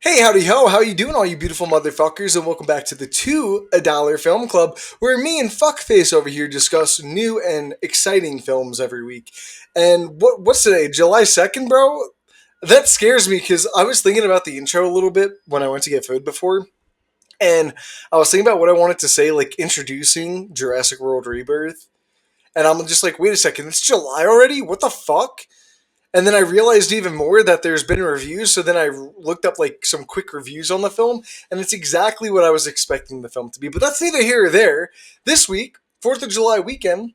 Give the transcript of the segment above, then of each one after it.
Hey, howdy ho, how you doing all you beautiful motherfuckers, and welcome back to the $2 Film Club, where me and Fuckface over here discuss new and exciting films every week. And what's today, July 2nd, bro? That scares me because I was thinking about the intro a little bit when I went to get food before, and I was thinking about what I wanted to say, like introducing Jurassic World Rebirth, and I'm just like, wait a second, it's July already? What the fuck? And then I realized even more that there's been reviews. So then I looked up like some quick reviews on the film, and it's exactly what I was expecting the film to be. But that's neither here or there. This week, Fourth of July weekend,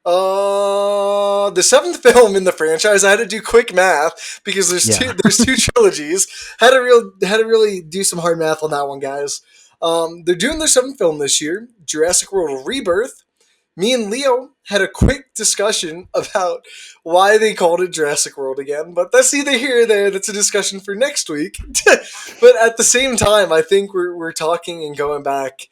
the seventh film in the franchise. I had to do quick math because Yeah, there's two trilogies. Had to really do some hard math on that one, guys. They're doing their seventh film this year, Jurassic World Rebirth. Me and Leo had a quick discussion about why they called it Jurassic World again, but that's neither here or there. That's a discussion for next week. But at the same time, I think we're talking and going back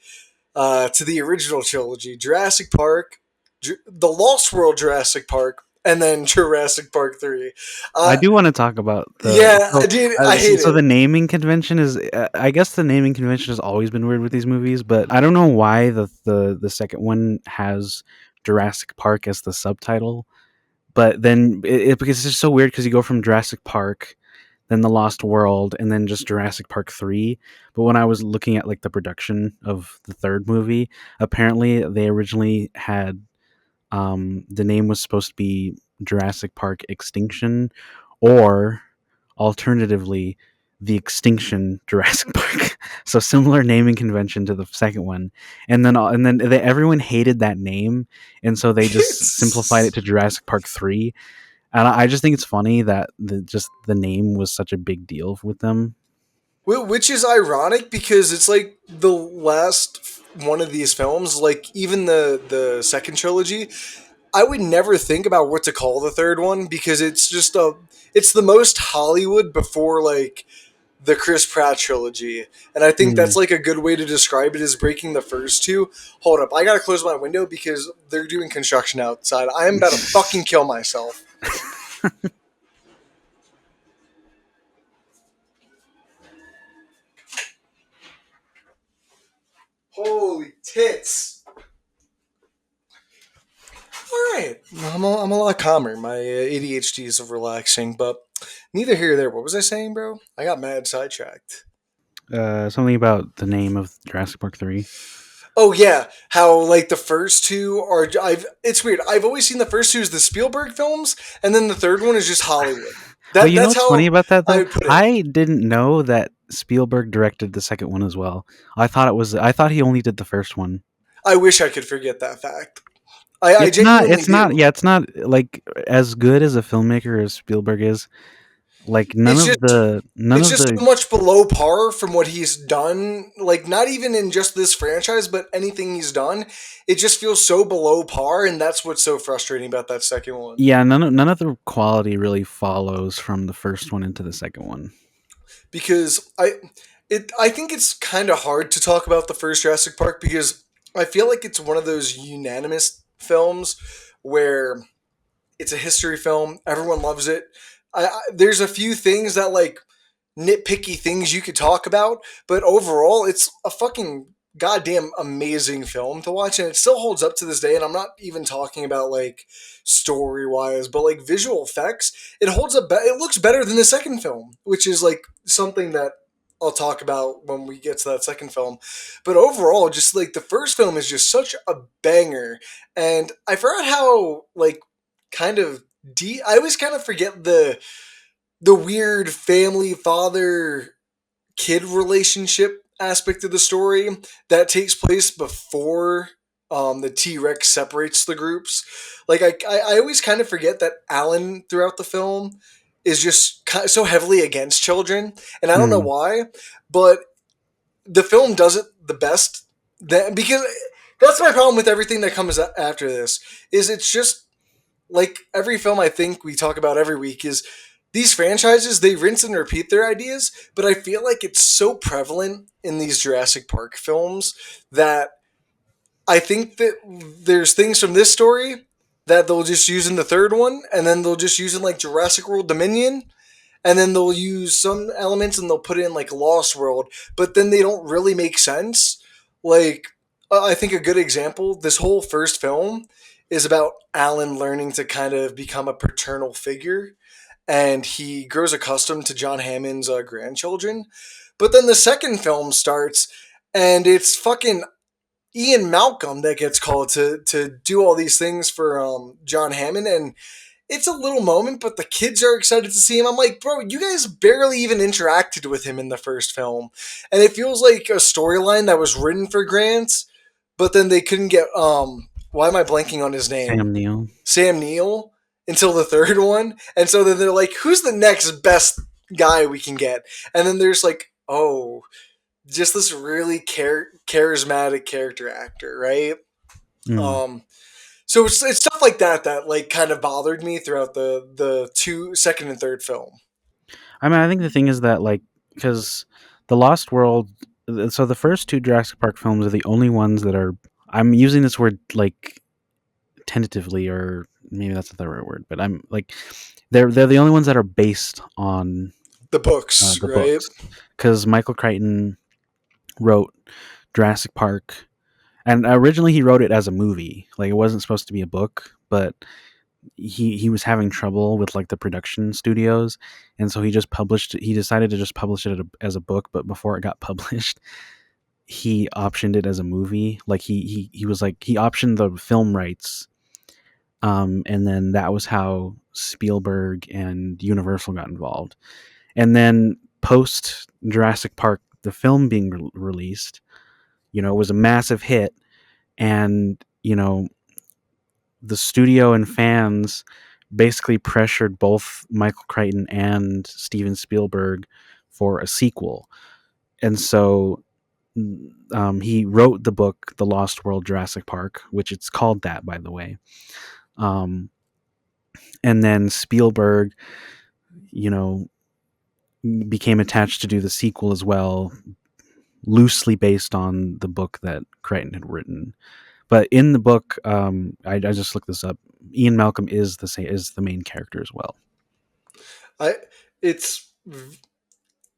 to the original trilogy, Jurassic Park, the Lost World Jurassic Park, and then Jurassic Park 3. I Uh, do want to talk about the yeah, dude, I so, hate so it. the naming convention is. I guess the naming convention has always been weird with these movies, but I don't know why the second one has Jurassic Park as the subtitle. But then because it's just so weird because you go from Jurassic Park, then the Lost World, and then just Jurassic Park 3. But when I was looking at like the production of the third movie, apparently they originally had the name was supposed to be Jurassic Park Extinction, or alternatively, the Extinction Jurassic Park. So similar naming convention to the second one, and then everyone hated that name, and so they just simplified it It's to Jurassic Park 3. And I just think it's funny that the name was such a big deal with them. which is ironic because it's like the last one of these films, like even the second trilogy, I would never think about what to call the third one because it's the most Hollywood before like the Chris Pratt trilogy. And I think that's Mm. like a good way to describe it is breaking the first two. Hold up, I gotta close my window because they're doing construction outside. I am about to fucking kill myself. Holy tits. All right, I'm a lot calmer. My ADHD is relaxing, but neither here nor there. What was I saying, bro? I got mad sidetracked. Something about the name of Jurassic Park 3. Oh yeah, how like the first two are. It's weird. I've always seen the first two as the Spielberg films, and then the third one is just Hollywood. Well, That you know that's what's funny how about that I though? would put it. I didn't know that Spielberg directed the second one as well. I thought he only did the first one. I wish I could forget that fact. I It's not genuinely it's not do. yeah, it's not like as good as a filmmaker as Spielberg is. Like It's just none it's of just the so much below par from what he's done. Like not even in just this franchise, but anything he's done, it just feels so below par, and that's what's so frustrating about that second one. yeah, none of the quality really follows from the first one into the second one. Because I think it's kind of hard to talk about the first Jurassic Park because I feel like it's one of those unanimous films where it's a history film, everyone loves it. There's a few things that like nitpicky things you could talk about, but overall, it's a fucking goddamn amazing film to watch, and it still holds up to this day. And I'm not even talking about like story wise, but like visual effects. It holds up. It looks better than the second film, which is like something that I'll talk about when we get to that second film. But overall, just like the first film is just such a banger, and I forgot how like kind of I always kind of forget the weird family father kid relationship aspect of the story that takes place before the T Rex separates the groups. Like I always kind of forget that Alan throughout the film is just so heavily against children, and I don't know Hmm. why, but the film does it the best. That because that's my problem with everything that comes after this is it's just like every film I think we talk about every week is these franchises they rinse and repeat their ideas, but I feel like it's so prevalent in these Jurassic Park films that I think that there's things from this story that they'll just use in the third one, and then they'll just use in like Jurassic World Dominion, and then they'll use some elements and they'll put in like Lost World, but then they don't really make sense. Like, I think a good example, this whole first film is about Alan learning to kind of become a paternal figure, and he grows accustomed to John Hammond's grandchildren. But then the second film starts, and it's fucking Ian Malcolm that gets called to do all these things for John Hammond, and it's a little moment, but the kids are excited to see him. I'm like, bro, you guys barely even interacted with him in the first film, and it feels like a storyline that was written for Grant, but then they couldn't get why am I blanking on his name? Sam Neill. Sam Neill until the third one, and so then they're like, who's the next best guy we can get? And then there's like, oh, just this really charismatic character actor, right? Mm. Um, so it's stuff like that that like kind of bothered me throughout the two second and third film. I mean, I think the thing is that like because the Lost World, so the first two Jurassic Park films are the only ones that are. I'm using this word like tentatively, or maybe that's not the right word, but I'm like they're the only ones that are based on The books, the right? books because Michael Crichton wrote Jurassic Park, and originally he wrote it as a movie. Like it wasn't supposed to be a book, but he was having trouble with like the production studios, and so he decided to just publish it as a book. But before it got published, he optioned it as a movie. Like he was like he optioned the film rights, and then that was how Spielberg and Universal got involved. And then post Jurassic Park, the film being released, it was a massive hit, and the studio and fans basically pressured both Michael Crichton and Steven Spielberg for a sequel. And so he wrote the book, The Lost World Jurassic Park, which it's called that, by the way. Um, and then Spielberg, you know, became attached to do the sequel as well, loosely based on the book that Crichton had written. But in the book, I just looked this up. Ian Malcolm is the main character as well. I it's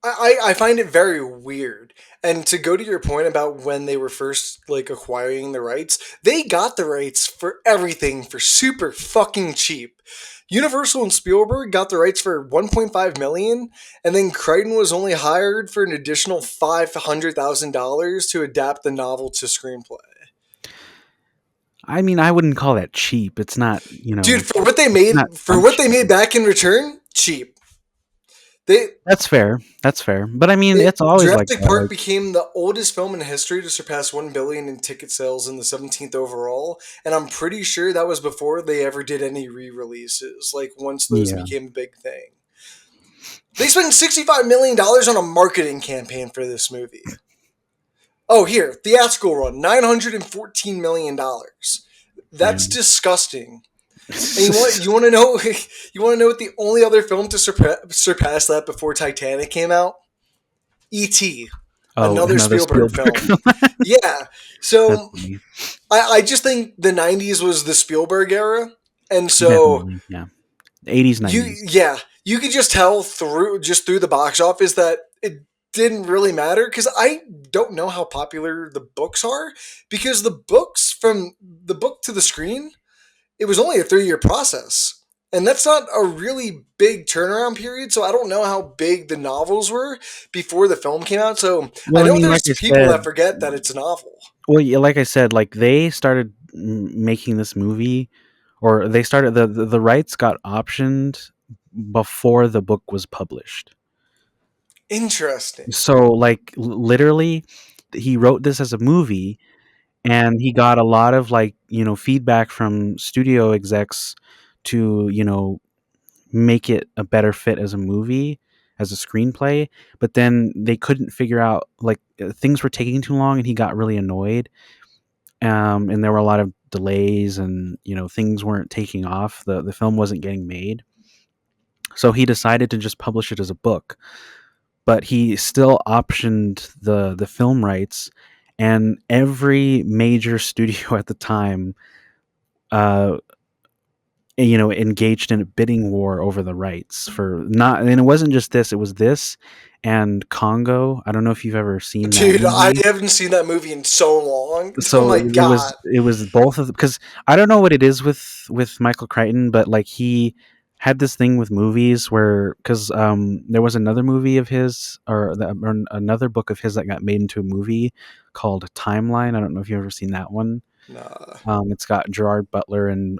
I find it very weird. And to go to your point about when they were first like acquiring the rights, they got the rights for everything for super fucking cheap. Universal and Spielberg got the rights for 1.5 million, and then Crichton was only hired for an additional $500,000 to adapt the novel to screenplay. I mean, I wouldn't call that cheap. It's not, Dude, it's not for jump what they cheap. made back in return, cheap. They That's fair. That's fair. But I mean, it's always like Jurassic that. Park Like, became the oldest film in history to surpass 1 billion in ticket sales in the 17th overall, and I'm pretty sure that was before they ever did any re-releases, like once those yeah. became a big thing. They spent $65 million on a marketing campaign for this movie. Oh, here, theatrical run, $914 million. That's Damn. disgusting. And you want to know you want to know what the only other film to surpass that before Titanic came out? E.T., Oh, another another Spielberg Spielberg film. film. Yeah. That's So funny. I just think the 90s was the Spielberg era. And so Definitely. Yeah. 80s, you 90s. yeah, you could just tell through the box office that it didn't really matter because I don't know how popular the books are because from the book to the screen, it was only a 3-year process. And that's not a really big turnaround period, so I don't know how big the novels were before the film came out. So I Well, I know mean, there's like I people that said, forget that it's a novel. well, yeah, like I said, like they started making this movie, or they started the rights got optioned before the book was published. Interesting. So, like, literally, he wrote this as a movie, and he got a lot of like feedback from studio execs to make it a better fit as a movie, as a screenplay. But then they couldn't figure out like things were taking too long, and he got really annoyed. And there were a lot of delays, and things weren't taking off. The film wasn't getting made, so he decided to just publish it as a book. But he still optioned the film rights, and every major studio at the time uh, engaged in a bidding war over the rights for not, and it wasn't just this, it was this and Congo. I don't know if you've ever seen that Dude, I movie. haven't seen that movie in so long. Oh So my it was god. it was both of, because I don't know what it is with Michael Crichton, but like he had this thing with movies where, because there was another movie of his, or another book of his that got made into a movie called Timeline. I don't know if you've ever seen that one. Nah. It's got Gerard Butler and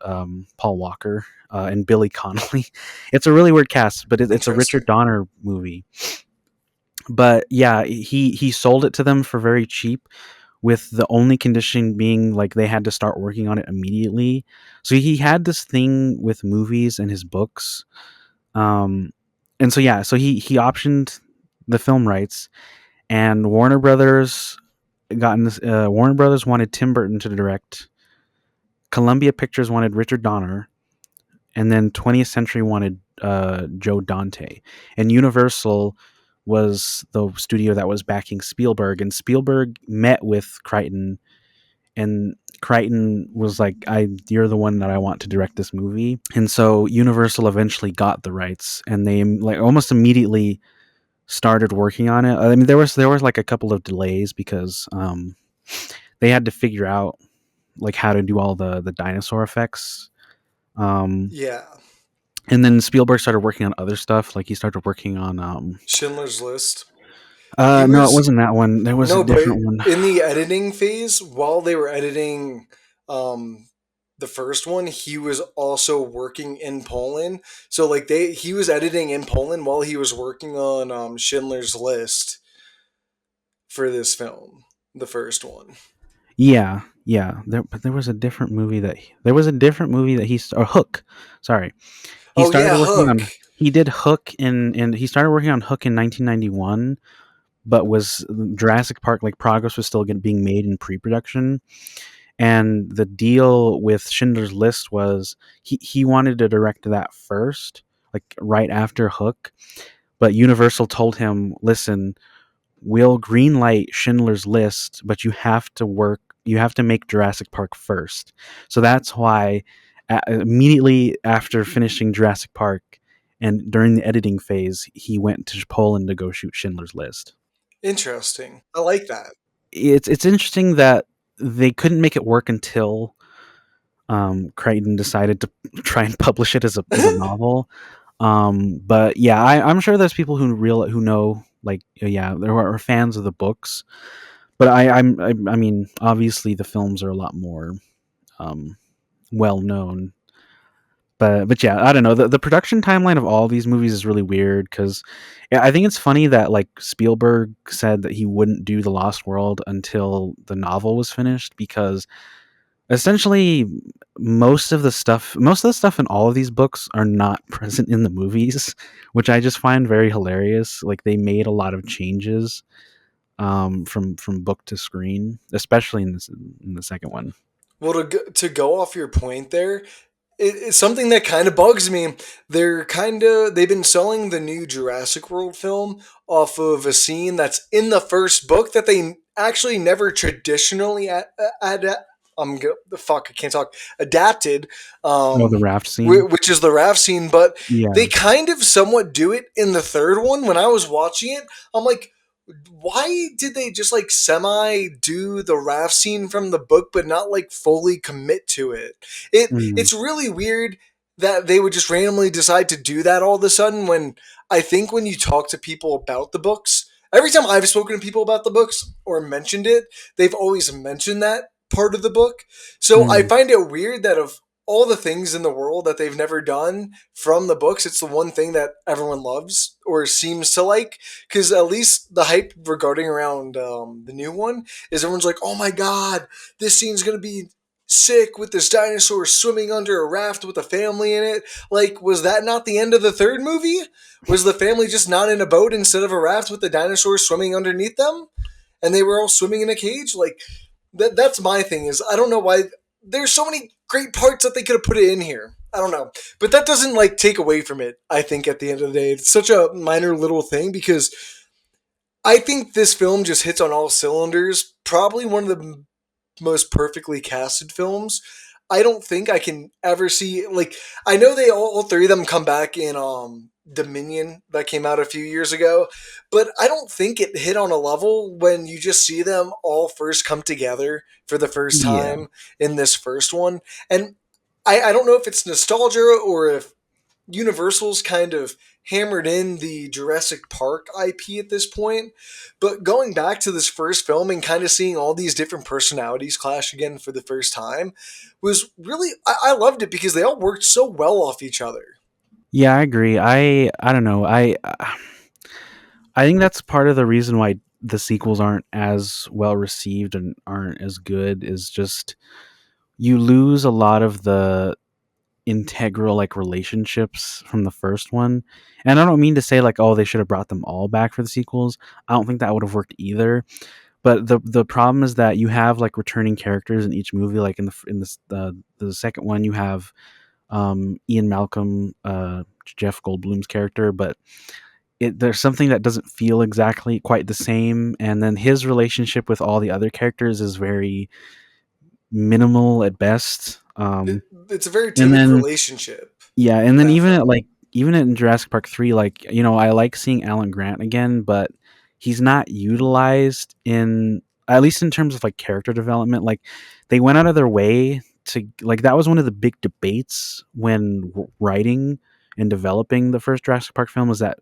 Paul Walker and Billy Connolly. It's a really weird cast, but it's a Richard Interesting. Donner movie. But yeah, he sold it to them for very cheap, with the only condition being like they had to start working on it immediately. So he had this thing with movies and his books. Um, and so yeah, so he optioned the film rights, and Warner Brothers wanted Tim Burton to direct. Columbia Pictures wanted Richard Donner, and then 20th Century wanted Joe Dante, and Universal was the studio that was backing Spielberg, and Spielberg met with Crichton, and Crichton was like, you're the one that I want to direct this movie." And so Universal eventually got the rights, and they like almost immediately started working on it. I mean, there was like a couple of delays because they had to figure out like how to do all the dinosaur effects. Um, Yeah. and then Spielberg started working on other stuff. Like he started working on Schindler's List. He no, it was wasn't that one. There was a no, but different one. in the editing phase, while they were editing um the first one, he was also working in Poland. So like he was editing in Poland while he was working on Schindler's List for this film, the first one. Yeah, yeah. But there was a different movie that or Hook. Sorry, he Oh started yeah, working Hook. on. He did Hook he started working on Hook in 1991, but was Jurassic Park, like progress was still being made in pre-production. And the deal with Schindler's List was he wanted to direct that first, like right after Hook. But Universal told him, "Listen, we'll greenlight Schindler's List, but you have to make Jurassic Park first." So that's why immediately after finishing Jurassic Park and during the editing phase, he went to Poland to go shoot Schindler's List. Interesting. I like that. It's interesting that they couldn't make it work until Crichton decided to try and publish it as a novel. But yeah, I'm sure there's people who know, like, yeah, there are fans of the books. But I mean, obviously the films are a lot more um, well known. But yeah, I don't know. The production timeline of all these movies is really weird because I think it's funny that like Spielberg said that he wouldn't do The Lost World until the novel was finished, because essentially most of the stuff in all of these books are not present in the movies, which I just find very hilarious. Like they made a lot of changes from book to screen, especially in the second one. Well, to go off your point there, it's something that kind of bugs me. They've been selling the new Jurassic World film off of a scene that's in the first book that they actually never traditionally the fuck I can't talk adapted, Oh, the raft scene. which is the raft scene, but Yeah. they kind of somewhat do it in the third one. When I was watching it, I'm like, why did they just like semi do the raft scene from the book but not like fully commit to it? Mm. It's really weird that they would just randomly decide to do that all of a sudden, when I think when you talk to people about the books, every time I've spoken to people about the books or mentioned it, they've always mentioned that part of the book. So I Mm. find it weird that of all the things in the world that they've never done from the books, it's the one thing that everyone loves or seems to like. Because at least the hype regarding around the new one is everyone's like, "Oh my god, this scene's gonna be sick with this dinosaur swimming under a raft with a family in it." Like, was that not the end of the third movie? Was the family just not in a boat instead of a raft with the dinosaur swimming underneath them, and they were all swimming in a cage? Like, that's my thing. Is I don't know why there's so many great parts that they could have put it in here. I don't know, but that doesn't like take away from it. I think at the end of the day, it's such a minor little thing because I think this film just hits on all cylinders. Probably one of the most perfectly casted films I don't think I can ever see like I know they all three of them come back in Dominion that came out a few years ago, but I don't think it hit on a level when you just see them all first come together for the first Yeah. time in this first one. And I don't know if it's nostalgia or if Universal's kind of hammered in the Jurassic Park IP at this point. But going back to this first film and kind of seeing all these different personalities clash again for the first time was really, I loved it because they all worked so well off each other. Yeah, I agree. I don't know. I think that's part of the reason why the sequels aren't as well received and aren't as good is just you lose a lot of the integral like relationships from the first one. And I don't mean to say like oh they should have brought them all back for the sequels. I don't think that would have worked either. But the problem is that you have like returning characters in each movie. Like in the second one, you have Ian Malcolm, Jeff Goldblum's character, but there's something that doesn't feel exactly quite the same. And then his relationship with all the other characters is very minimal at best. It, it's a very And timid then relationship yeah, and in then that even at film. like even in Jurassic Park 3, like, I like seeing Alan Grant again, but he's not utilized in at least in terms of like character development. Like they went out of their way to like that was one of the big debates when writing and developing the first Jurassic Park film was that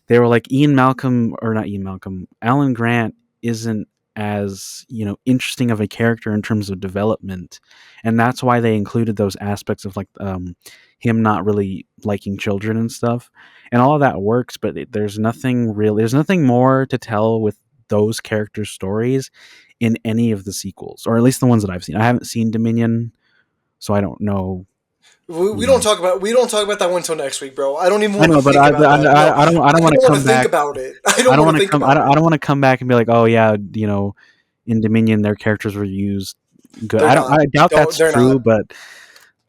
they were like Ian Malcolm or not Ian Malcolm, Alan Grant isn't as interesting of a character in terms of development, and that's why they included those aspects of like him not really liking children and stuff, and all of that works. But there's nothing more to tell with those characters' stories in any of the sequels, or at least the ones that I've seen. I haven't seen Dominion, so I don't know. We You know, don't talk about that one until next week, bro. I don't even I want to know, but think about that. No, I I don't want don't to want to come think back. about it. I don't want to think about I it. don't want to come back and be like, oh yeah, in Dominion their characters were used good. They're not. I doubt Don't. that's They're true,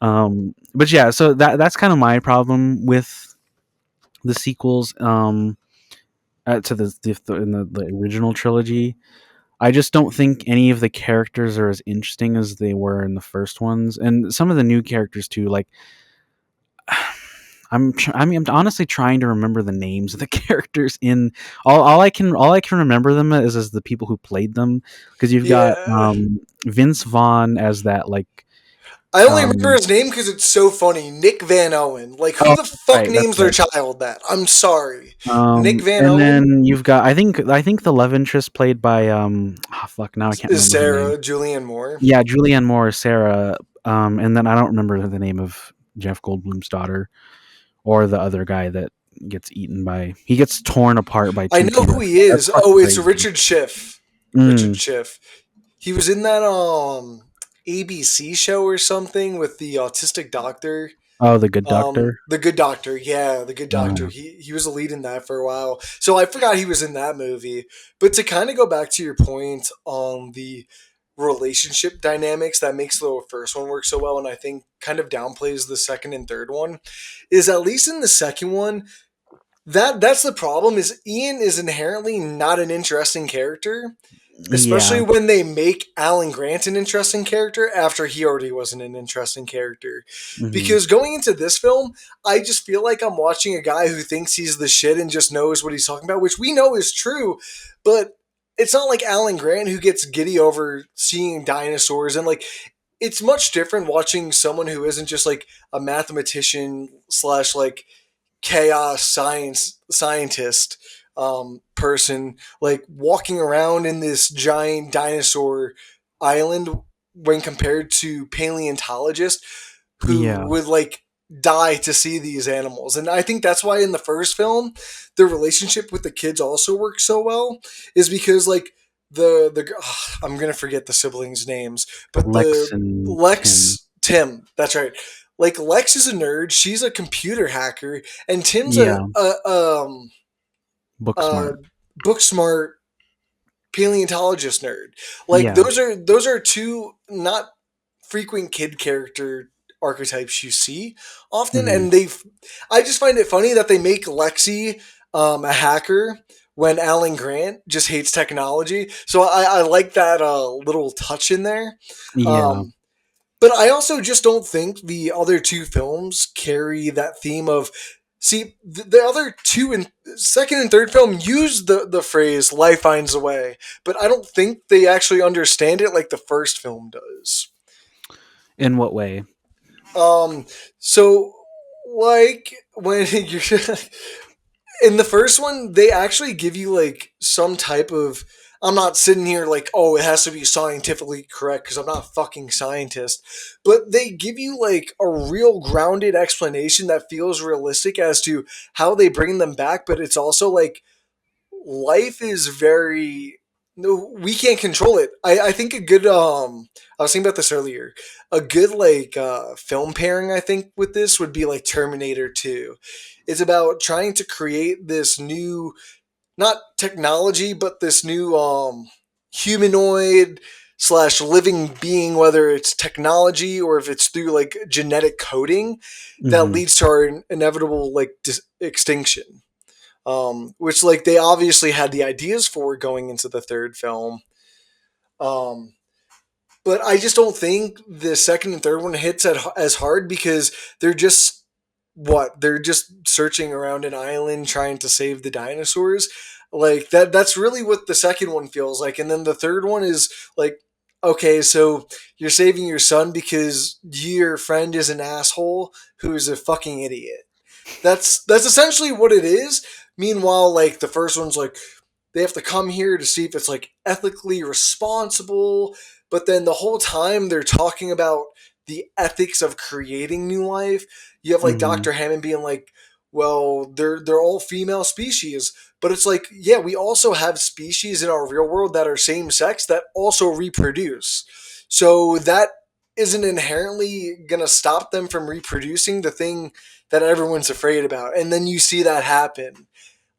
not. but yeah, so that's kind of my problem with the sequels to in the original trilogy. I just don't think any of the characters are as interesting as they were in the first ones, and some of the new characters too. Like I'm honestly trying to remember the names of the characters in all I can remember them is as the people who played them, because you've got Yeah. Vince Vaughn as that like I only remember um his name because it's so funny. Nick Van Owen. Like, who oh the fuck that's names their right. child that? I'm sorry. Nick Van And Owen then you've got I think the love interest played by fuck, now I can't is remember her name. Sarah Julianne Moore. Yeah, Julianne Moore, Sarah. And then I don't remember the name of Jeff Goldblum's daughter or the other guy that he gets torn apart by I two know who T-Rex. he That's is. fucking Oh, it's crazy. Richard Schiff. Richard Mm. Schiff. He was in that ABC show or something with the autistic doctor. Oh, The Good Doctor. The Good Doctor, yeah, The Good Oh, Doctor. yeah. He was a lead in that for a while, so I forgot he was in that movie. But to kind of go back to your point on the relationship dynamics that makes the first one work so well, and I think kind of downplays the second and third one, is at least in the second one that's the problem. Is Ian is inherently not an interesting character, especially Yeah. when they make Alan Grant an interesting character after he already wasn't an interesting character. Hmm. Because going into this film, I just feel like I'm watching a guy who thinks he's the shit and just knows what he's talking about, which we know is true, but it's not like Alan Grant who gets giddy over seeing dinosaurs and like it's much different watching someone who isn't just like a mathematician slash like chaos scientist person like walking around in this giant dinosaur island when compared to paleontologists who Yeah. would like die to see these animals. And I think that's why in the first film the relationship with the kids also works so well is because like I'm gonna forget the siblings names, but Lex the and Tim. Lex Tim, that's right. Like Lex is a nerd, she's a computer hacker, and Tim's Yeah. Book a smart. book smart paleontologist nerd. Like Yeah. those are two not frequent kid character archetypes you see often, Hmm. and I just find it funny that they make Lexi a hacker when Alan Grant just hates technology. So I like that little touch in there. Yeah. Um, But I also just don't think the other two films carry that theme of. See, the other two and second and third film use the phrase "life finds a way," but I don't think they actually understand it like the first film does. In what way? Um, so like when you're in the first one, they actually give you like some type of. I'm not sitting here like, oh, it has to be scientifically correct because I'm not a fucking scientist. But they give you like a real grounded explanation that feels realistic as to how they bring them back. But it's also like life is very. No, we can't control it. I think a good I was thinking about this earlier. A good like film pairing I think with this would be like Terminator 2. It's about trying to create this new not technology but this new humanoid slash living being, whether it's technology or if it's through like genetic coding that Hmm. leads to our inevitable like extinction, which like they obviously had the ideas for going into the third film. Um, but I just don't think the second and third one hits as hard because they're just they're just searching around an island trying to save the dinosaurs. Like that's really what the second one feels like, and then the third one is like, okay, so you're saving your son because your friend is an asshole who's a fucking idiot. That's essentially what it is. Meanwhile, like the first one's like they have to come here to see if it's like ethically responsible, but then the whole time they're talking about the ethics of creating new life. You have like Hmm. Dr. Hammond being like, well, they're all female species, but it's like, yeah, we also have species in our real world that are same sex that also reproduce. So that isn't inherently going to stop them from reproducing the thing that everyone's afraid about. And then you see that happen.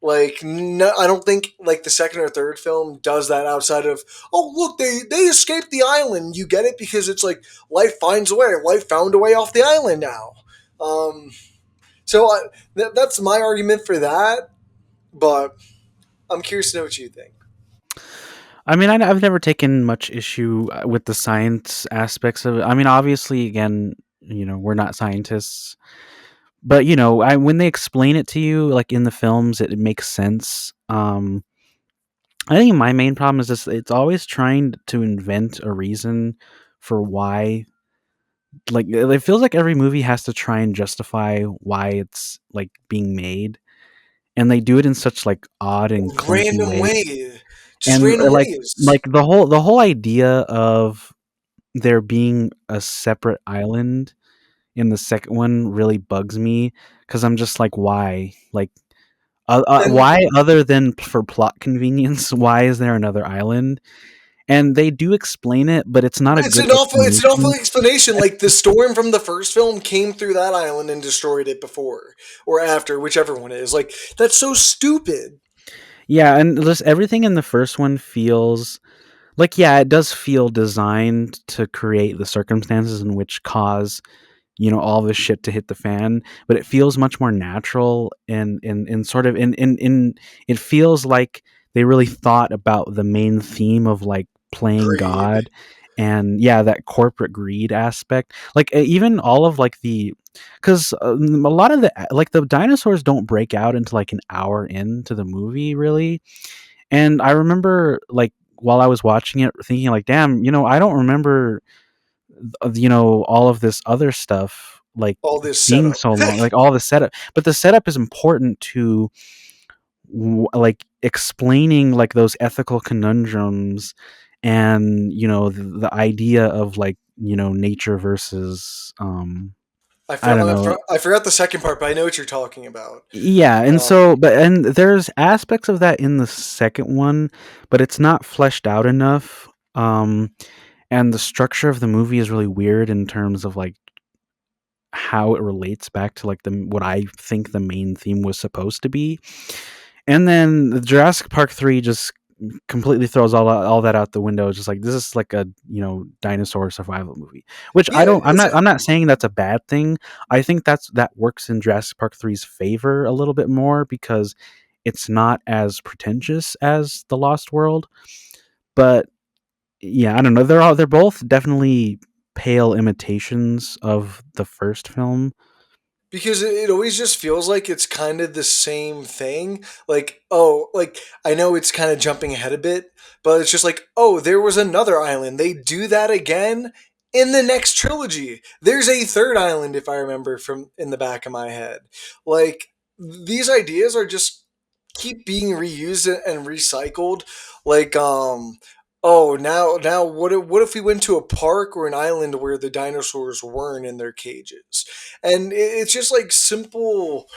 Like, no, I don't think like the second or third film does that outside of, oh look, they escaped the island. You get it because it's like life finds a way. Life found a way off the island now. Um, so that's my argument for that. But I'm curious to know what you think. I mean, I've never taken much issue with the science aspects of it. I mean, obviously, again, we're not scientists, but when they explain it to you, like in the films, it makes sense. I think my main problem is just it's always trying to invent a reason for why. Like it feels like every movie has to try and justify why it's like being made, and they do it in such like odd and clunky Random ways. way, just And random like ways. the whole idea of there being a separate island in the second one really bugs me because I'm just like, why? Like, And why other than for plot convenience? Why is there another island? And they do explain it, but it's not a good it's an awful explanation. explanation. Like the storm from the first film came through that island and destroyed it before or after, whichever one it is. Like that's so stupid. Yeah, and just everything in the first one feels like, yeah, it does feel designed to create the circumstances in which cause all this shit to hit the fan, but it feels much more natural and sort of in it feels like they really thought about the main theme of like playing Greed. God, and yeah, that corporate greed aspect, like even all of like the because a lot of the like the dinosaurs don't break out until like an hour into the movie really. And I remember like while I was watching it thinking like, damn, I don't remember all of this other stuff like All this being setup. so long, like all the setup, but the setup is important to like explaining like those ethical conundrums, and the idea of like nature versus I don't know. I forgot the second part, but I know what you're talking about. Yeah, and Um, so and there's aspects of that in the second one, but it's not fleshed out enough. And the structure of the movie is really weird in terms of like how it relates back to like the what I think the main theme was supposed to be. And then the Jurassic Park 3 just completely throws all that out the window. It's just like this is like a, dinosaur survival movie. Which yeah, I'm not saying that's a bad thing. I think that works in Jurassic Park 3's favor a little bit more because it's not as pretentious as The Lost World. But yeah, I don't know. They're both definitely pale imitations of the first film. Because it always just feels like it's kind of the same thing. Like, oh, like I know it's kind of jumping ahead a bit, but it's just like, oh, there was another island. They do that again in the next trilogy. There's a third island, if I remember from in the back of my head. Like, these ideas are just keep being reused and recycled. Like, oh, now what if we went to a park or an island where the dinosaurs weren't in their cages? And it's just like simple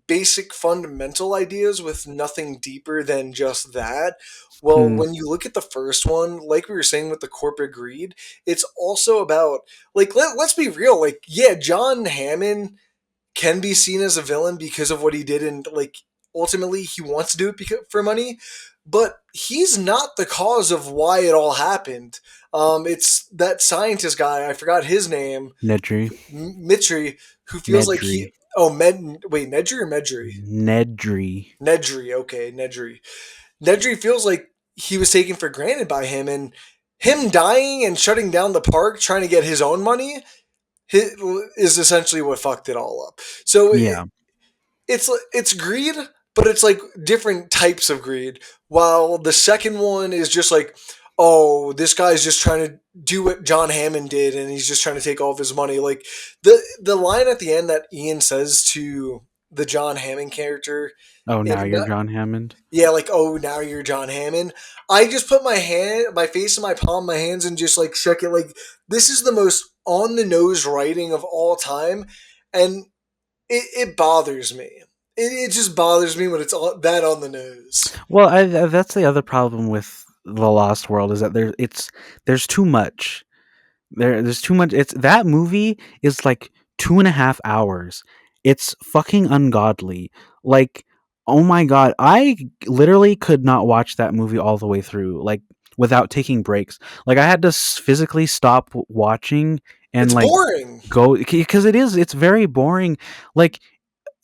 basic fundamental ideas with nothing deeper than just that. Well, Hmm. when you look at the first one, like we were saying with the corporate greed, it's also about, like, let's be real, like, yeah, John Hammond can be seen as a villain because of what he did, and like ultimately he wants to do it because, for money, but he's not the cause of why it all happened. It's that scientist guy, I forgot his name, Nedry. Mitri, who feels like he. Nedry. Oh, wait, Nedry or Medry? Nedry. Nedry, okay, Nedry. Nedry feels like he was taken for granted by him, and him dying and shutting down the park, trying to get his own money, is essentially what fucked it all up. So Yeah. it's greed, but it's like different types of greed. While the second one is just like, oh, this guy's just trying to do what John Hammond did, and he's just trying to take all of his money. Like the line at the end that Ian says to the John Hammond character, Oh, in now you're John Hammond. yeah, like, oh, now you're John Hammond. I just put my face in my palm, my hands, and just like shook it. Like, this is the most on the nose writing of all time, and it bothers me. It just bothers me when it's that on the nose. Well, that's the other problem with the Lost World is that there's too much. There's too much. It's that movie is like 2.5 hours. It's fucking ungodly. Like, oh my god, I literally could not watch that movie all the way through, like without taking breaks. Like, I had to physically stop watching and It's like boring. go because it's very boring. Like,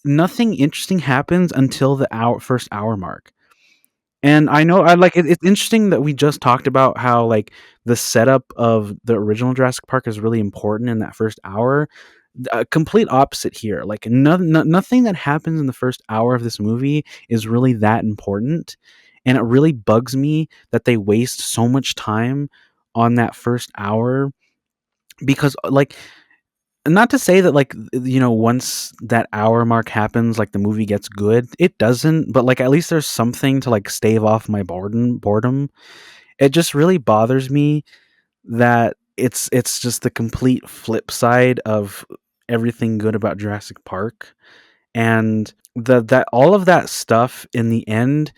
nothing interesting happens until the first hour mark. And I know I like it's interesting that we just talked about how like the setup of the original Jurassic Park is really important in that first hour. Complete opposite here. Like nothing that happens in the first hour of this movie is really that important, and it really bugs me that they waste so much time on that first hour because like not to say that like once that hour mark happens like the movie gets good, it doesn't, but like at least there's something to like stave off my boredom. It just really bothers me that it's just the complete flip side of everything good about Jurassic Park, and that all of that stuff in the end,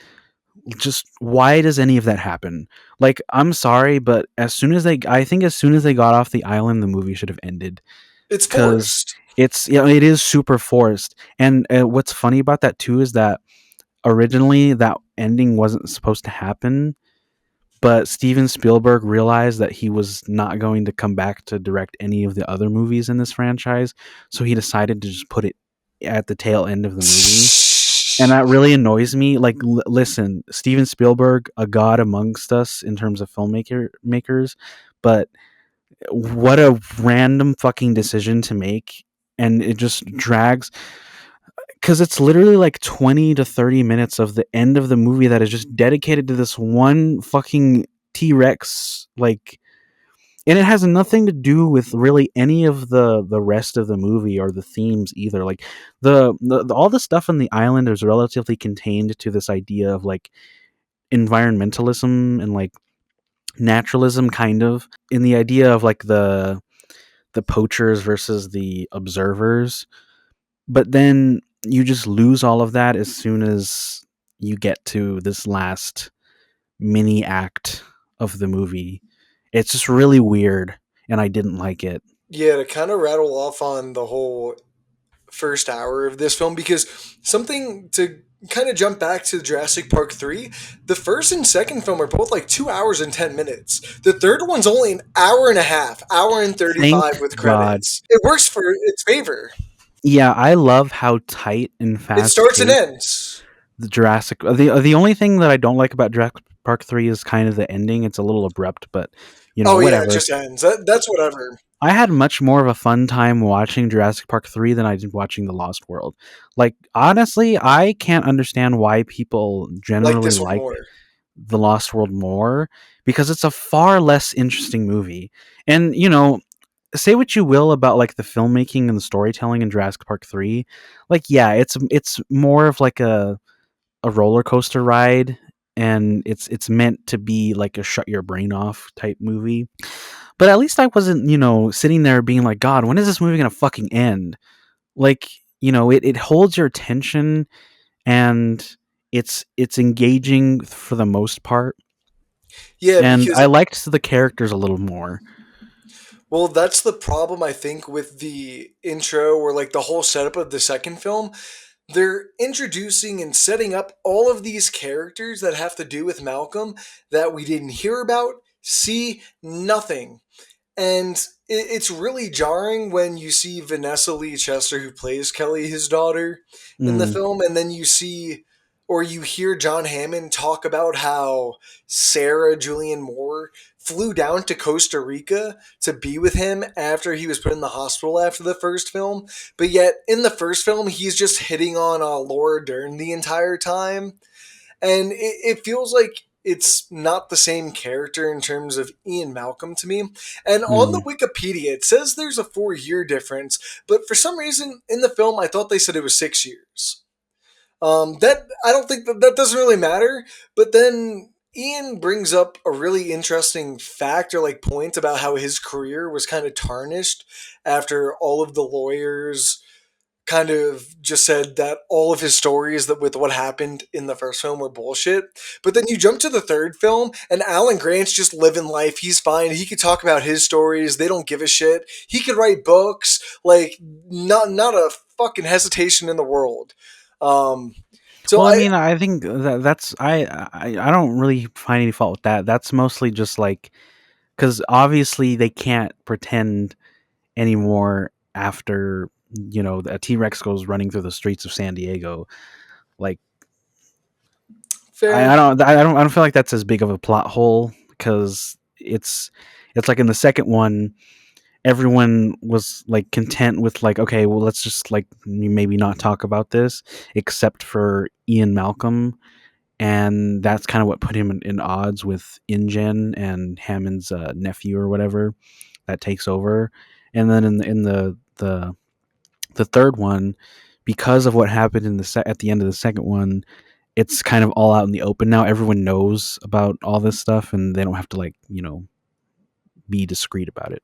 just why does any of that happen? Like, I'm sorry, but I think as soon as they got off the island the movie should have ended It's because forced. it is super forced. And what's funny about that too is that originally that ending wasn't supposed to happen, but Steven Spielberg realized that he was not going to come back to direct any of the other movies in this franchise, so he decided to just put it at the tail end of the movie. And that really annoys me. Like, listen, Steven Spielberg, a god amongst us in terms of makers, but what a random fucking decision to make, and it just drags because it's literally like 20 to 30 minutes of the end of the movie that is just dedicated to this one fucking T-Rex, like, and it has nothing to do with really any of the rest of the movie or the themes either. Like all the stuff on the island is relatively contained to this idea of like environmentalism and like naturalism, kind of, in the idea of like the poachers versus the observers. But then you just lose all of that as soon as you get to this last mini act of the movie. It's just really weird, and I didn't like it. Yeah, to kind of rattle off on the whole first hour of this film, because something to kind of jump back to Jurassic Park 3, the first and second film are both like 2 hours and 10 minutes. The third one's only an hour and a half, hour and Thank 35 with God. credits. It works for its favor. Yeah, I love how tight and It fast starts and paced ends. the the only thing that I don't like about Jurassic Park 3 is kind of the ending. It's a little abrupt, but Oh, yeah, it whatever. just ends. That's whatever. I had much more of a fun time watching Jurassic Park 3 than I did watching The Lost World. Like, honestly, I can't understand why people Like generally this one like more. The Lost World more, because it's a far less interesting movie. And, say what you will about like the filmmaking and the storytelling in Jurassic Park 3. Like, yeah, it's more of like a roller coaster ride, and it's meant to be like a shut your brain off type movie. But at least I wasn't, sitting there being like, God, when is this movie gonna fucking end? Like, it holds your attention, and it's engaging for the most part. Yeah, And because I liked the characters a little more. well, that's the problem I think with the intro or like the whole setup of the second film. They're introducing and setting up all of these characters that have to do with Malcolm that we didn't hear about, see nothing. And it's really jarring when you see Vanessa Lee Chester, who plays Kelly, his daughter, in the Mm. film, and then you see or you hear John Hammond talk about how Sarah Julian Moore flew down to Costa Rica to be with him after he was put in the hospital after the first film. But yet, in the first film, he's just hitting on Laura Dern the entire time, and it feels like it's not the same character in terms of Ian Malcolm to me. And on the Mm. Wikipedia, it says there's a 4 year difference, but for some reason in the film, I thought they said it was 6 years. That I don't think that doesn't really matter. But then Ian brings up a really interesting fact or like point about how his career was kind of tarnished after all of the lawyers kind of just said that all of his stories that with what happened in the first film were bullshit. But then you jump to the third film and Alan Grant's just living life. He's fine. He could talk about his stories. They don't give a shit. He could write books. Like not a fucking hesitation in the world. Um so Well, I I mean, I think that's I don't really find any fault with that. That's mostly just like, because obviously they can't pretend anymore after, a T Rex goes running through the streets of San Diego. Like, fair. I don't feel like that's as big of a plot hole, because it's like in the second one, everyone was like content with like, okay, well, let's just like maybe not talk about this, except for Ian Malcolm, and that's kind of what put him in odds with InGen and Hammond's nephew or whatever that takes over. And then in the third one, because of what happened at the end of the second one, it's kind of all out in the open now. Everyone knows about all this stuff, and they don't have to like be discreet about it.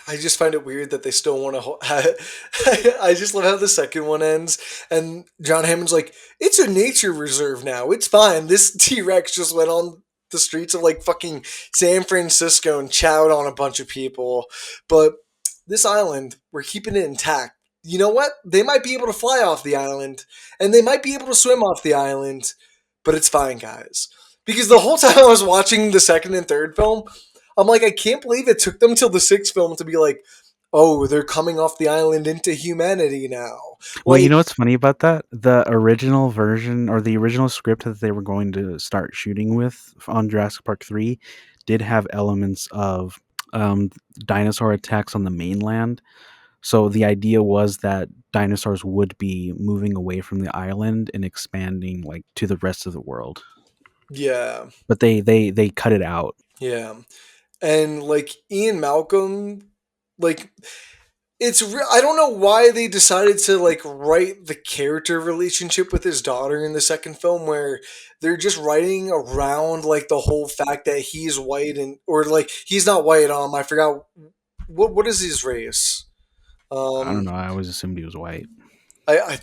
I just find it weird that they still want to. I just love how the second one ends, and John Hammond's like, "It's a nature reserve now. It's fine. This T Rex just went on the streets of like fucking San Francisco and chowed on a bunch of people, but this island, we're keeping it intact. You know what? They might be able to fly off the island, and they might be able to swim off the island, but it's fine, guys." Because the whole time I was watching the second and third film, I'm like, I can't believe it took them till the sixth film to be like, oh, they're coming off the island into humanity now. Well, you know Like, what's funny about that? The original version, or the original script that they were going to start shooting with on Jurassic Park 3, did have elements of um, dinosaur attacks on the mainland. So the idea was that dinosaurs would be moving away from the island and expanding like to the rest of the world. yeah, But they cut it out. yeah. And like Ian Malcolm, like I don't know why they decided to like write the character relationship with his daughter in the second film where they're just writing around like the whole fact that he's white and or like he's not white. I forgot what is his race. I don't Um, know. I always assumed he was white. I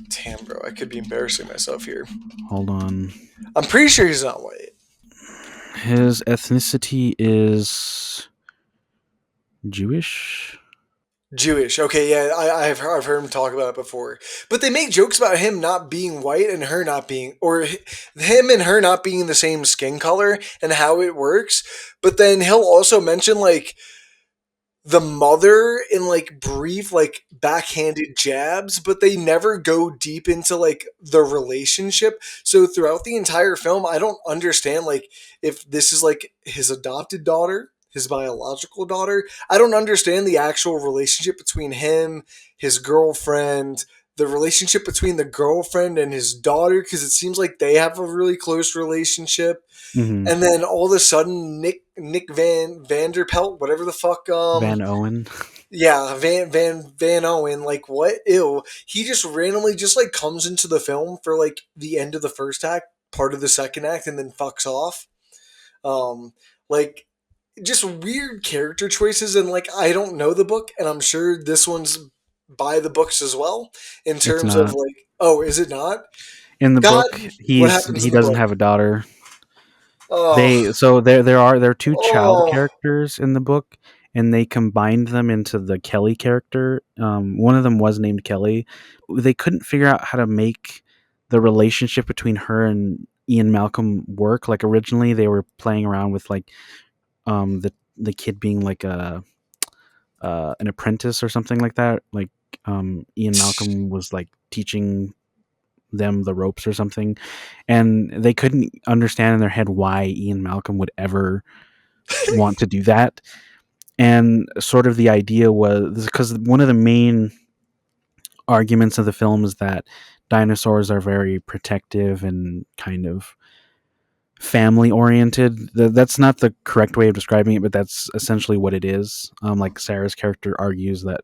damn bro, I could be embarrassing myself here. Hold on. I'm pretty sure he's not white. His ethnicity is Jewish. Jewish. Okay, yeah, I've heard him talk about it before. But they make jokes about him not being white and her not being, or him and her not being the same skin color and how it works. But then he'll also mention like the mother in like brief, like backhanded jabs, but they never go deep into like the relationship. So throughout the entire film, I don't understand like if this is like his adopted daughter his biological daughter. I don't understand the actual relationship between him, his girlfriend, the relationship between the girlfriend and his daughter, because it seems like they have a really close relationship. Hmm. And then all of a sudden, Nick Van Vanderpelt, whatever the fuck, Van Owen. yeah, Van Owen, like what? Ew. He just randomly just like comes into the film for like the end of the first act, part of the second act, and then fucks off. Um, like just weird character choices, and like I don't know the book, and I'm sure this one's by the books as well. In It's terms of not. like, oh, is it not? In the God, book, what happens he in the doesn't book? have a daughter. Oh, They there are two child oh, characters in the book, and they combined them into the Kelly character. One of them was named Kelly. They couldn't figure out how to make the relationship between her and Ian Malcolm work. Like originally, they were playing around with like the kid being like a an apprentice or something like that. Like Ian Malcolm was like teaching them the ropes or something, and they couldn't understand in their head why Ian Malcolm would ever want to do that. And sort of the idea was because one of the main arguments of the film is that dinosaurs are very protective and kind of family oriented. That's not the correct way of describing it, but that's essentially what it is. Like Sarah's character argues that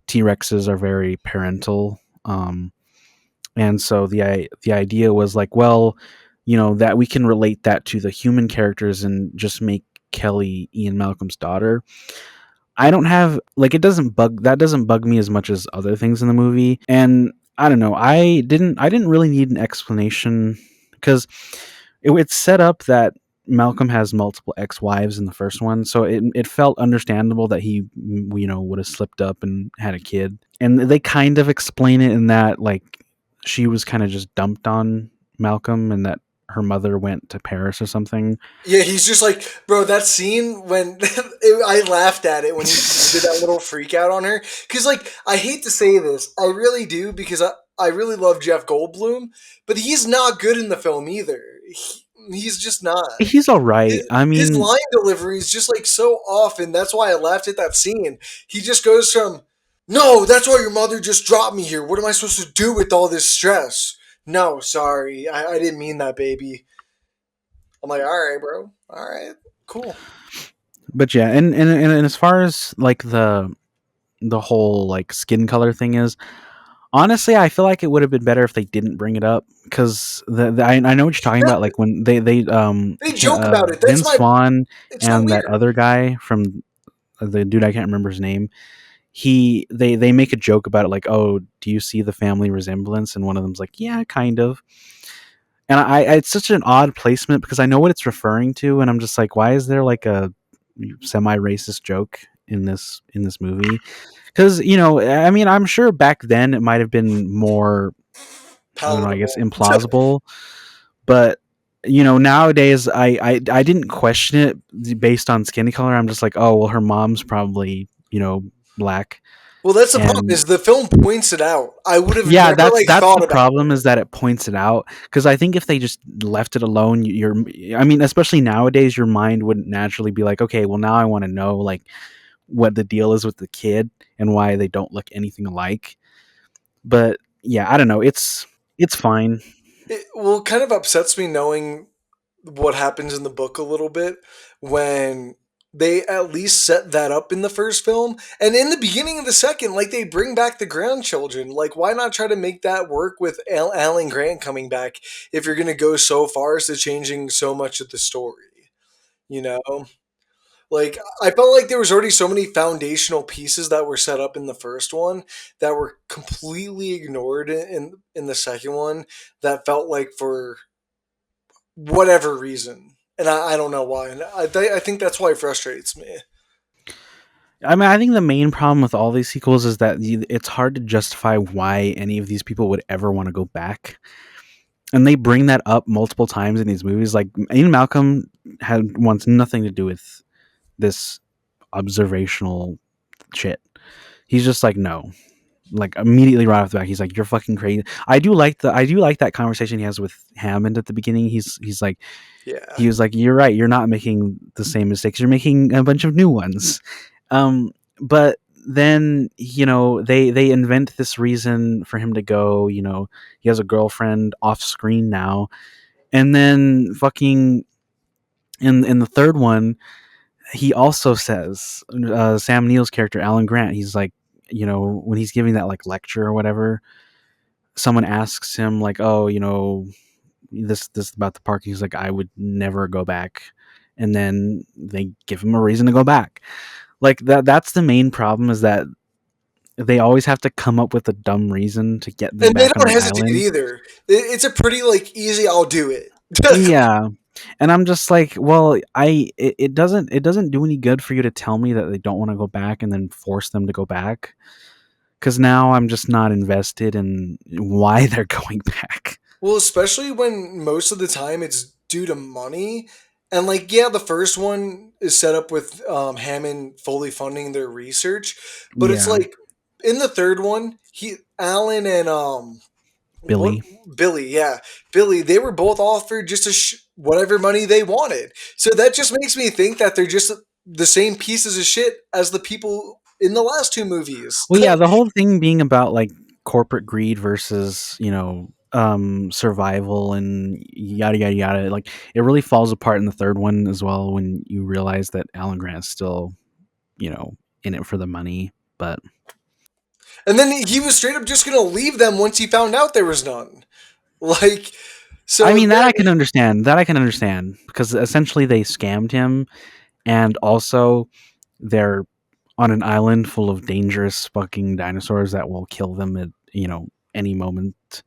T Rexes are very parental. And so the idea was like, well, that we can relate that to the human characters and just make Kelly Ian Malcolm's daughter. I don't have like it doesn't bug me as much as other things in the movie, and I don't know. I didn't really need an explanation because it's set up that Malcolm has multiple ex-wives in the first one, so it felt understandable that he would have slipped up and had a kid, and they kind of explain it in that like she was kind of just dumped on Malcolm and that her mother went to Paris or something. yeah, he's just like, bro, that scene when I laughed at it when he did that little freak out on her. Because, like, I hate to say this, I really do, because I really love Jeff Goldblum, but he's not good in the film either. He's just not. He's all right. I His mean, line delivery is just like so off, and that's why I laughed at that scene. He just goes from, no, that's why your mother just dropped me here. What am I supposed to do with all this stress? No, sorry. I didn't mean that, baby. I'm like, all right, bro. All right, cool. but yeah, and as far as like the whole like skin color thing is, honestly, I feel like it would have been better if they didn't bring it up because I know what you're talking Yeah, about. Like when they they joke about it. That's Vince my. Vaughn It's so and that weird. other guy from the dude I can't remember his name. They make a joke about it, like, oh, do you see the family resemblance? And one of them's like, yeah, kind of. And it's such an odd placement because I know what it's referring to, and I'm just like, why is there like a semi-racist joke in this movie? Because I mean, I'm sure back then it might have been more, I don't know, I guess Palatable. implausible, but nowadays I didn't question it based on skin color. I'm just like, oh well, her mom's probably black, Well, that's the problem. and Is the film points it out. I would have yeah, never that's like that's the thought about problem it. is that it points it out because I think if they just left it alone, I mean, especially nowadays, your mind wouldn't naturally be like, okay, well now I want to know like what the deal is with the kid and why they don't look anything alike. But yeah, I don't know. It's fine. Well, it kind of upsets me knowing what happens in the book a little bit when they at least set that up in the first film, and in the beginning of the second, like they bring back the grandchildren. Like, why not try to make that work with Alan Grant coming back if you're going to go so far as to changing so much of the story? You know, like I felt like there was already so many foundational pieces that were set up in the first one that were completely ignored in the second one. That felt like for whatever reason, and I don't know why. And I think that's why it frustrates me. I mean, I think the main problem with all these sequels is that it's hard to justify why any of these people would ever want to go back. And they bring that up multiple times in these movies. Like Ian Malcolm wants nothing to do with this observational shit. He's just like, no. like immediately right off the bat, he's like, "You're fucking crazy." I do like that conversation he has with Hammond at the beginning. He's like, Yeah. he was like, "You're right. You're not making the same mistakes. You're making a bunch of new ones." Um, but then they invent this reason for him to go. He has a girlfriend off screen now, and then fucking in the third one, he also says, Sam Neill's character Alan Grant. He's like, when he's giving that like lecture or whatever, someone asks him like, "Oh, this about the park." He's like, "I would never go back," and then they give him a reason to go back. Like that's the main problem, is that they always have to come up with a dumb reason to get them And they back on don't the hesitate island. either. It's a pretty like easy. I'll do it. Yeah. And I'm just like, well, it doesn't do any good for you to tell me that they don't want to go back and then force them to go back, because now I'm just not invested in why they're going back. Well, especially when most of the time it's due to money. And like, yeah, the first one is set up with Hammond fully funding their research, but it's Yeah, like in the third one, Alan and what Billy. Billy, yeah, Billy, they were both offered just whatever money they wanted. So that just makes me think that they're just the same pieces of shit as the people in the last two movies. Well, yeah, the whole thing being about like corporate greed versus survival and yada yada yada. Like it really falls apart in the third one as well, when you realize that Alan Grant is still you know in it for the money. But And then he was straight up just gonna leave them once he found out there was none. Like, I so mean, that that I can understand. That I can understand, because essentially they scammed him, and also they're on an island full of dangerous fucking dinosaurs that will kill them at any moment.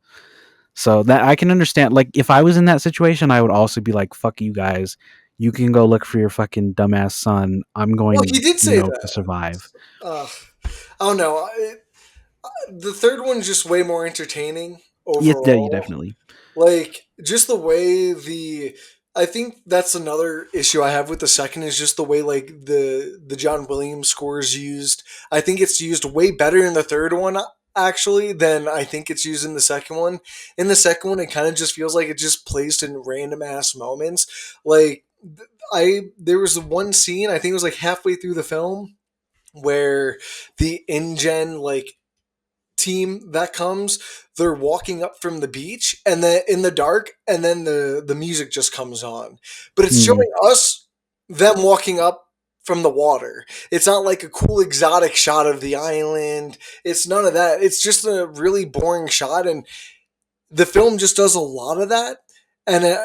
So that I can understand. Like if I was in that situation, I would also be like, "Fuck you guys. You can go look for your fucking dumbass son. I'm well, he going, did say to that. survive." Uh, I don't know. The third one's just way more entertaining Yeah, you overall. definitely. Like just the way the I think that's another issue I have with the second is just the way like the John Williams score is used. I think it's used way better in the third one actually than I think it's used in the second one. In the second one, it kind of just feels like it just placed in random ass moments. Like I there was one scene I think it was like halfway through the film where the InGen like team that comes, they're walking up from the beach and then in the dark and then the music just comes on. But it's Mm. showing us them walking up from the water. It's not like a cool exotic shot of the island. It's none of that. It's just a really boring shot and the film just does a lot of that, and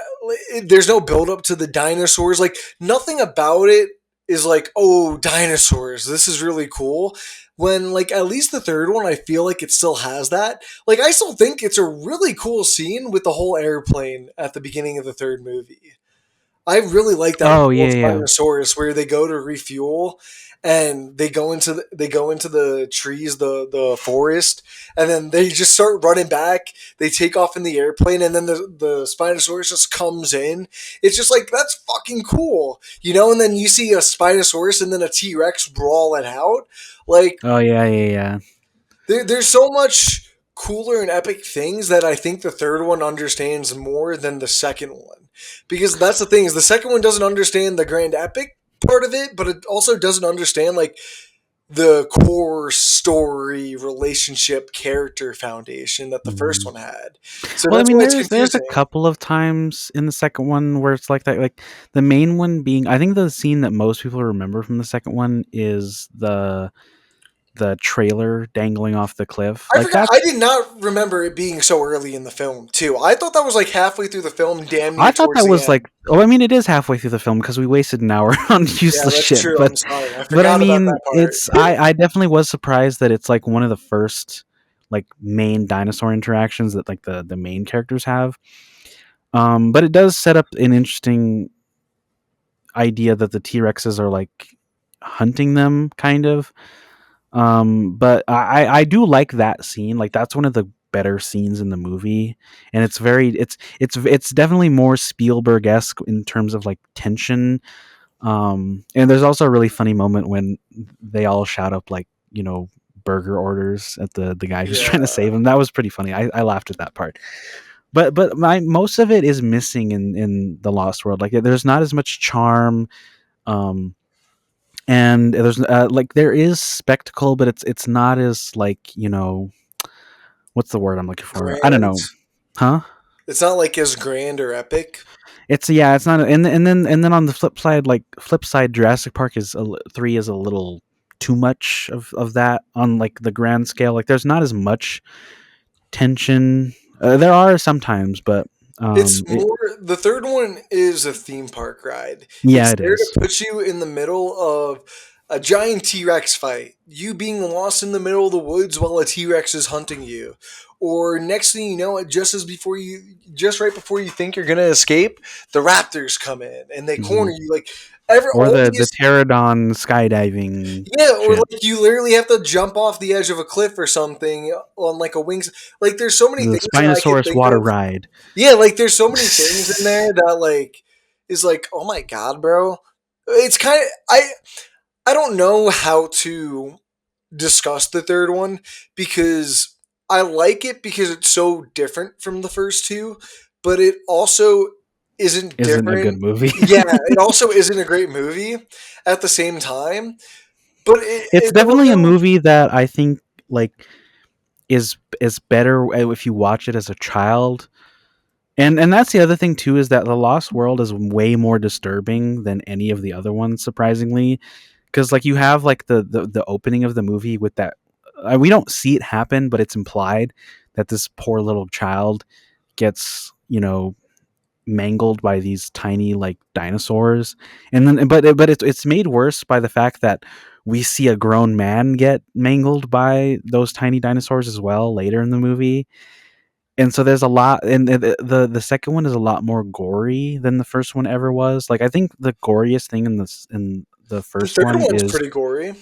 there's no build up to the dinosaurs. Like nothing about it is like, oh, dinosaurs. This is really cool. When like at least the third one, I feel like it still has that. Like I still think it's a really cool scene with the whole airplane at the beginning of the third movie. I really like that Oh whole yeah, yeah. Spinosaurus where they go to refuel and they go into the trees, the forest, and then they just start running back. They take off in the airplane, and then the Spinosaurus just comes in. It's just like that's fucking cool, you know. And then you see a Spinosaurus and then a T Rex brawl it out. Like Oh yeah, yeah, yeah. there's so much cooler and epic things that I think the third one understands more than the second one. Because that's the thing is the second one doesn't understand the grand epic part of it, but it also doesn't understand like the core story, relationship, character foundation that the first Mhm. one had. So Well, I that's mean, why it's there's a confusing. couple of times in the second one where it's like that. Like the main one being, I think the scene that most people remember from the second one is the trailer dangling off the cliff. I Like forgot. that. I did not remember it being so early in the film, too. I thought that was like halfway through the film, damn I near thought towards that the was end. like. Oh, I mean, it is halfway through the film because we wasted an hour on Yeah, useless that's shit. true. But I'm sorry. I but I forgot about mean, that part. it's I definitely was surprised that it's like one of the first like main dinosaur interactions that like the main characters have. But it does set up an interesting idea that the T Rexes are like hunting them, kind of. But I do like that scene. Like that's one of the better scenes in the movie, and it's definitely more Spielberg esque in terms of like tension. And there's also a really funny moment when they all shout up like burger orders at the guy who's trying to Yeah, save him. That was pretty funny. I laughed at that part. But my most of it is missing in the Lost World. Like there's not as much charm. Um, and there's like there is spectacle, but it's not as like what's the word I'm looking for? I don't grand. know, huh? It's not like as grand or epic. It's yeah, it's not, and then on the flip side, Jurassic Park is 3 is a little too much of that on like the grand scale. Like there's not as much tension. There are sometimes, but It's it, more, the third one is a theme park ride. yeah, It's it there to is. put you in the middle of a giant T Rex fight. You being lost in the middle of the woods while a T Rex is hunting you. Or next thing you know, just right before you think you're gonna escape, the raptors come in and they corner Mhm. you. Like every Or all the these pterodon skydiving yeah, or shit, like you literally have to jump off the edge of a cliff or something on like a wings. Like there's so many the things that I can Spinosaurus think water of. ride. Yeah, like there's so many things in there that like is like, oh my god, bro. It's kind of I don't know how to discuss the third one because I like it because it's so different from the first two, but it also isn't Isn't a good different. movie. Yeah, it also isn't a great movie at the same time. But It's it definitely a also movie that I think like is better if you watch it as a child. And that's the other thing too, is that the Lost World is way more disturbing than any of the other ones, surprisingly, because like you have like the opening of the movie with that. We don't see it happen, but it's implied that this poor little child gets mangled by these tiny like dinosaurs, and then but it's made worse by the fact that we see a grown man get mangled by those tiny dinosaurs as well later in the movie. And so there's a lot, and the second one is a lot more gory than the first one ever was. Like I think the goriest thing in the the first third one one's is pretty gory.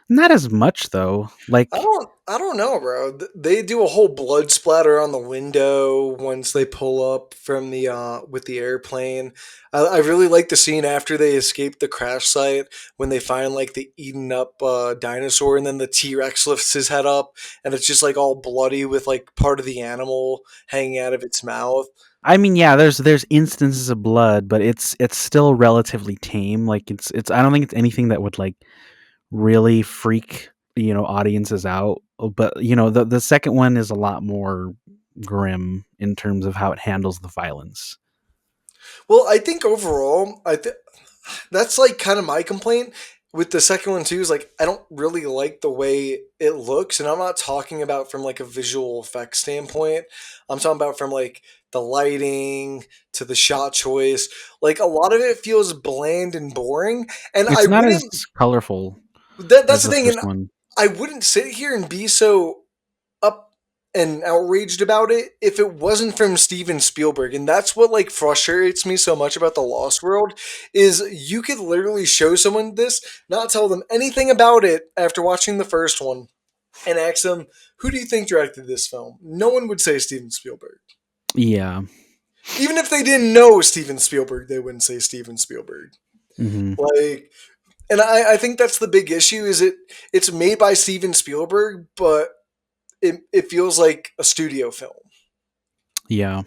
not as much though. Like I don't know, bro. They do a whole blood splatter on the window once they pull up from the with the airplane. I really like the scene after they escape the crash site when they find like the eaten up dinosaur and then the T Rex lifts his head up and it's just like all bloody with like part of the animal hanging out of its mouth. I mean, yeah, there's instances of blood, but it's still relatively tame. Like it's I don't think it's anything that would like really freak audiences out. But the second one is a lot more grim in terms of how it handles the violence. Well, I think overall, that's like kind of my complaint with the second one too. Is like I don't really like the way it looks, and I'm not talking about from like a visual effects standpoint. I'm talking about from like the lighting to the shot choice. Like a lot of it feels bland and boring, and I It's not as wouldn't. colorful That's as the the thing, and first one. I wouldn't sit here and be so up and outraged about it if it wasn't from Steven Spielberg. And that's what like frustrates me so much about The Lost World is you could literally show someone this, not tell them anything about it after watching the first one, and ask them, who do you think directed this film? No one would say Steven Spielberg. Yeah. Even if they didn't know Steven Spielberg, they wouldn't say Steven Spielberg. Hmm. Like, and I think that's the big issue is it's made by Steven Spielberg, but it feels like a studio film. Yeah.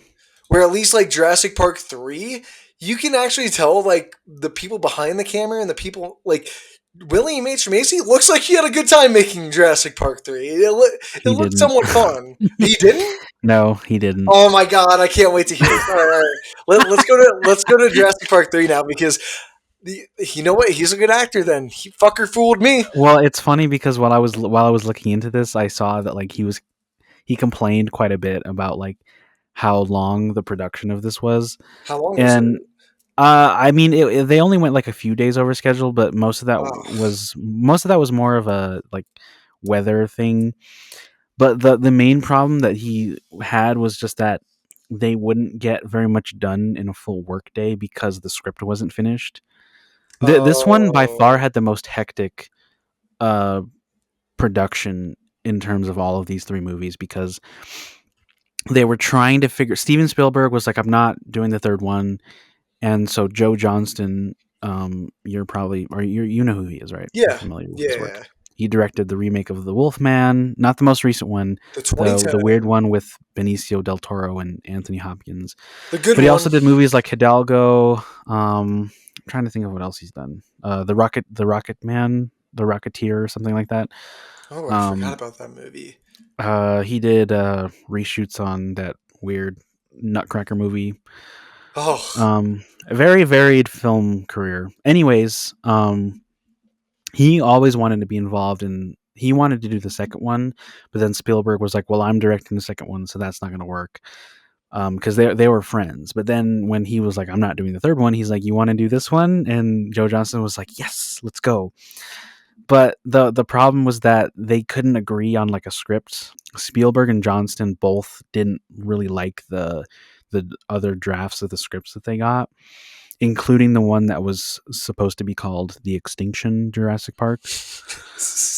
Where at least like Jurassic Park 3, you can actually tell like the people behind the camera and the people like William H. Macy looks like he had a good time making Jurassic Park 3. It He looked didn't. somewhat fun. He didn't? No, he didn't. Oh my god, I can't wait to hear this. All right, all right. Let's go to Jurassic Park 3 now because you know what? He's a good actor then. He fucker fooled me. Well, it's funny because while I was looking into this, I saw that like he complained quite a bit about like how long the production of this was. How long was it? And I mean, they only went like a few days over schedule, but Oh, most of that was more of a like weather thing. But the main problem that he had was just that they wouldn't get very much done in a full workday because the script wasn't finished. This one by far oh, had the most hectic uh, production in terms of all of these three movies because they were trying to figure. Steven Spielberg was like, "I'm not doing the third one," and so Joe Johnston, you're probably or you know who he is, right? You're yeah, familiar with his yeah. work. He directed the remake of The Wolfman, not the most recent one, The the weird 2010, one with Benicio del Toro and Anthony Hopkins. the good But he also one. did movies like Hidalgo. I'm trying to think of what else he's done. The Rocket Man, The Rocketeer, or something like that. Oh, I forgot Um, about that movie. he did reshoots on that weird Nutcracker movie. Oh, A very varied film career. Anyways, he always wanted to be involved in. He wanted to do the second one, but then Spielberg was like, "Well, I'm directing the second one, so that's not going to work." Because they were friends. But then when he was like, "I'm not doing the third one," he's like, "You want to do this one?" And Joe Johnston was like, "Yes, let's go." But the problem was that they couldn't agree on like a script. Spielberg and Johnston both didn't really like the other drafts of the scripts that they got, including the one that was supposed to be called The Extinction Jurassic Park.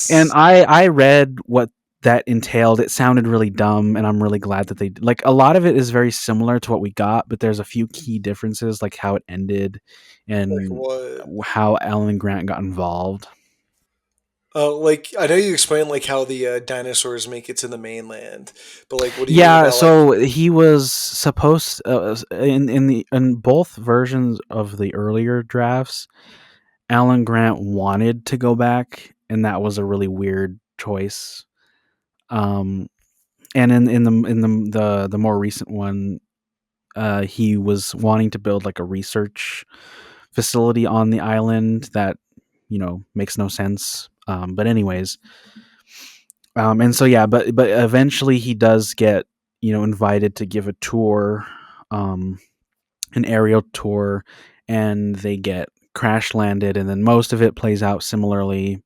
And I read what that entailed. It sounded really dumb, and I'm really glad that they like a lot of it is very similar to what we got, but there's a few key differences, like how it ended like and what? how Alan Grant got involved. Like I know you explained like how the dinosaurs make it to the mainland, but like, what do you mean Yeah, about like? so he was supposed in both versions of the earlier drafts, Alan Grant wanted to go back, and that was a really weird choice. Um, and in the more recent one, he was wanting to build like a research facility on the island that makes no sense. But anyways, and so yeah, but eventually he does get invited to give a tour, um, an aerial tour, and they get crash landed, and then most of it plays out similarly,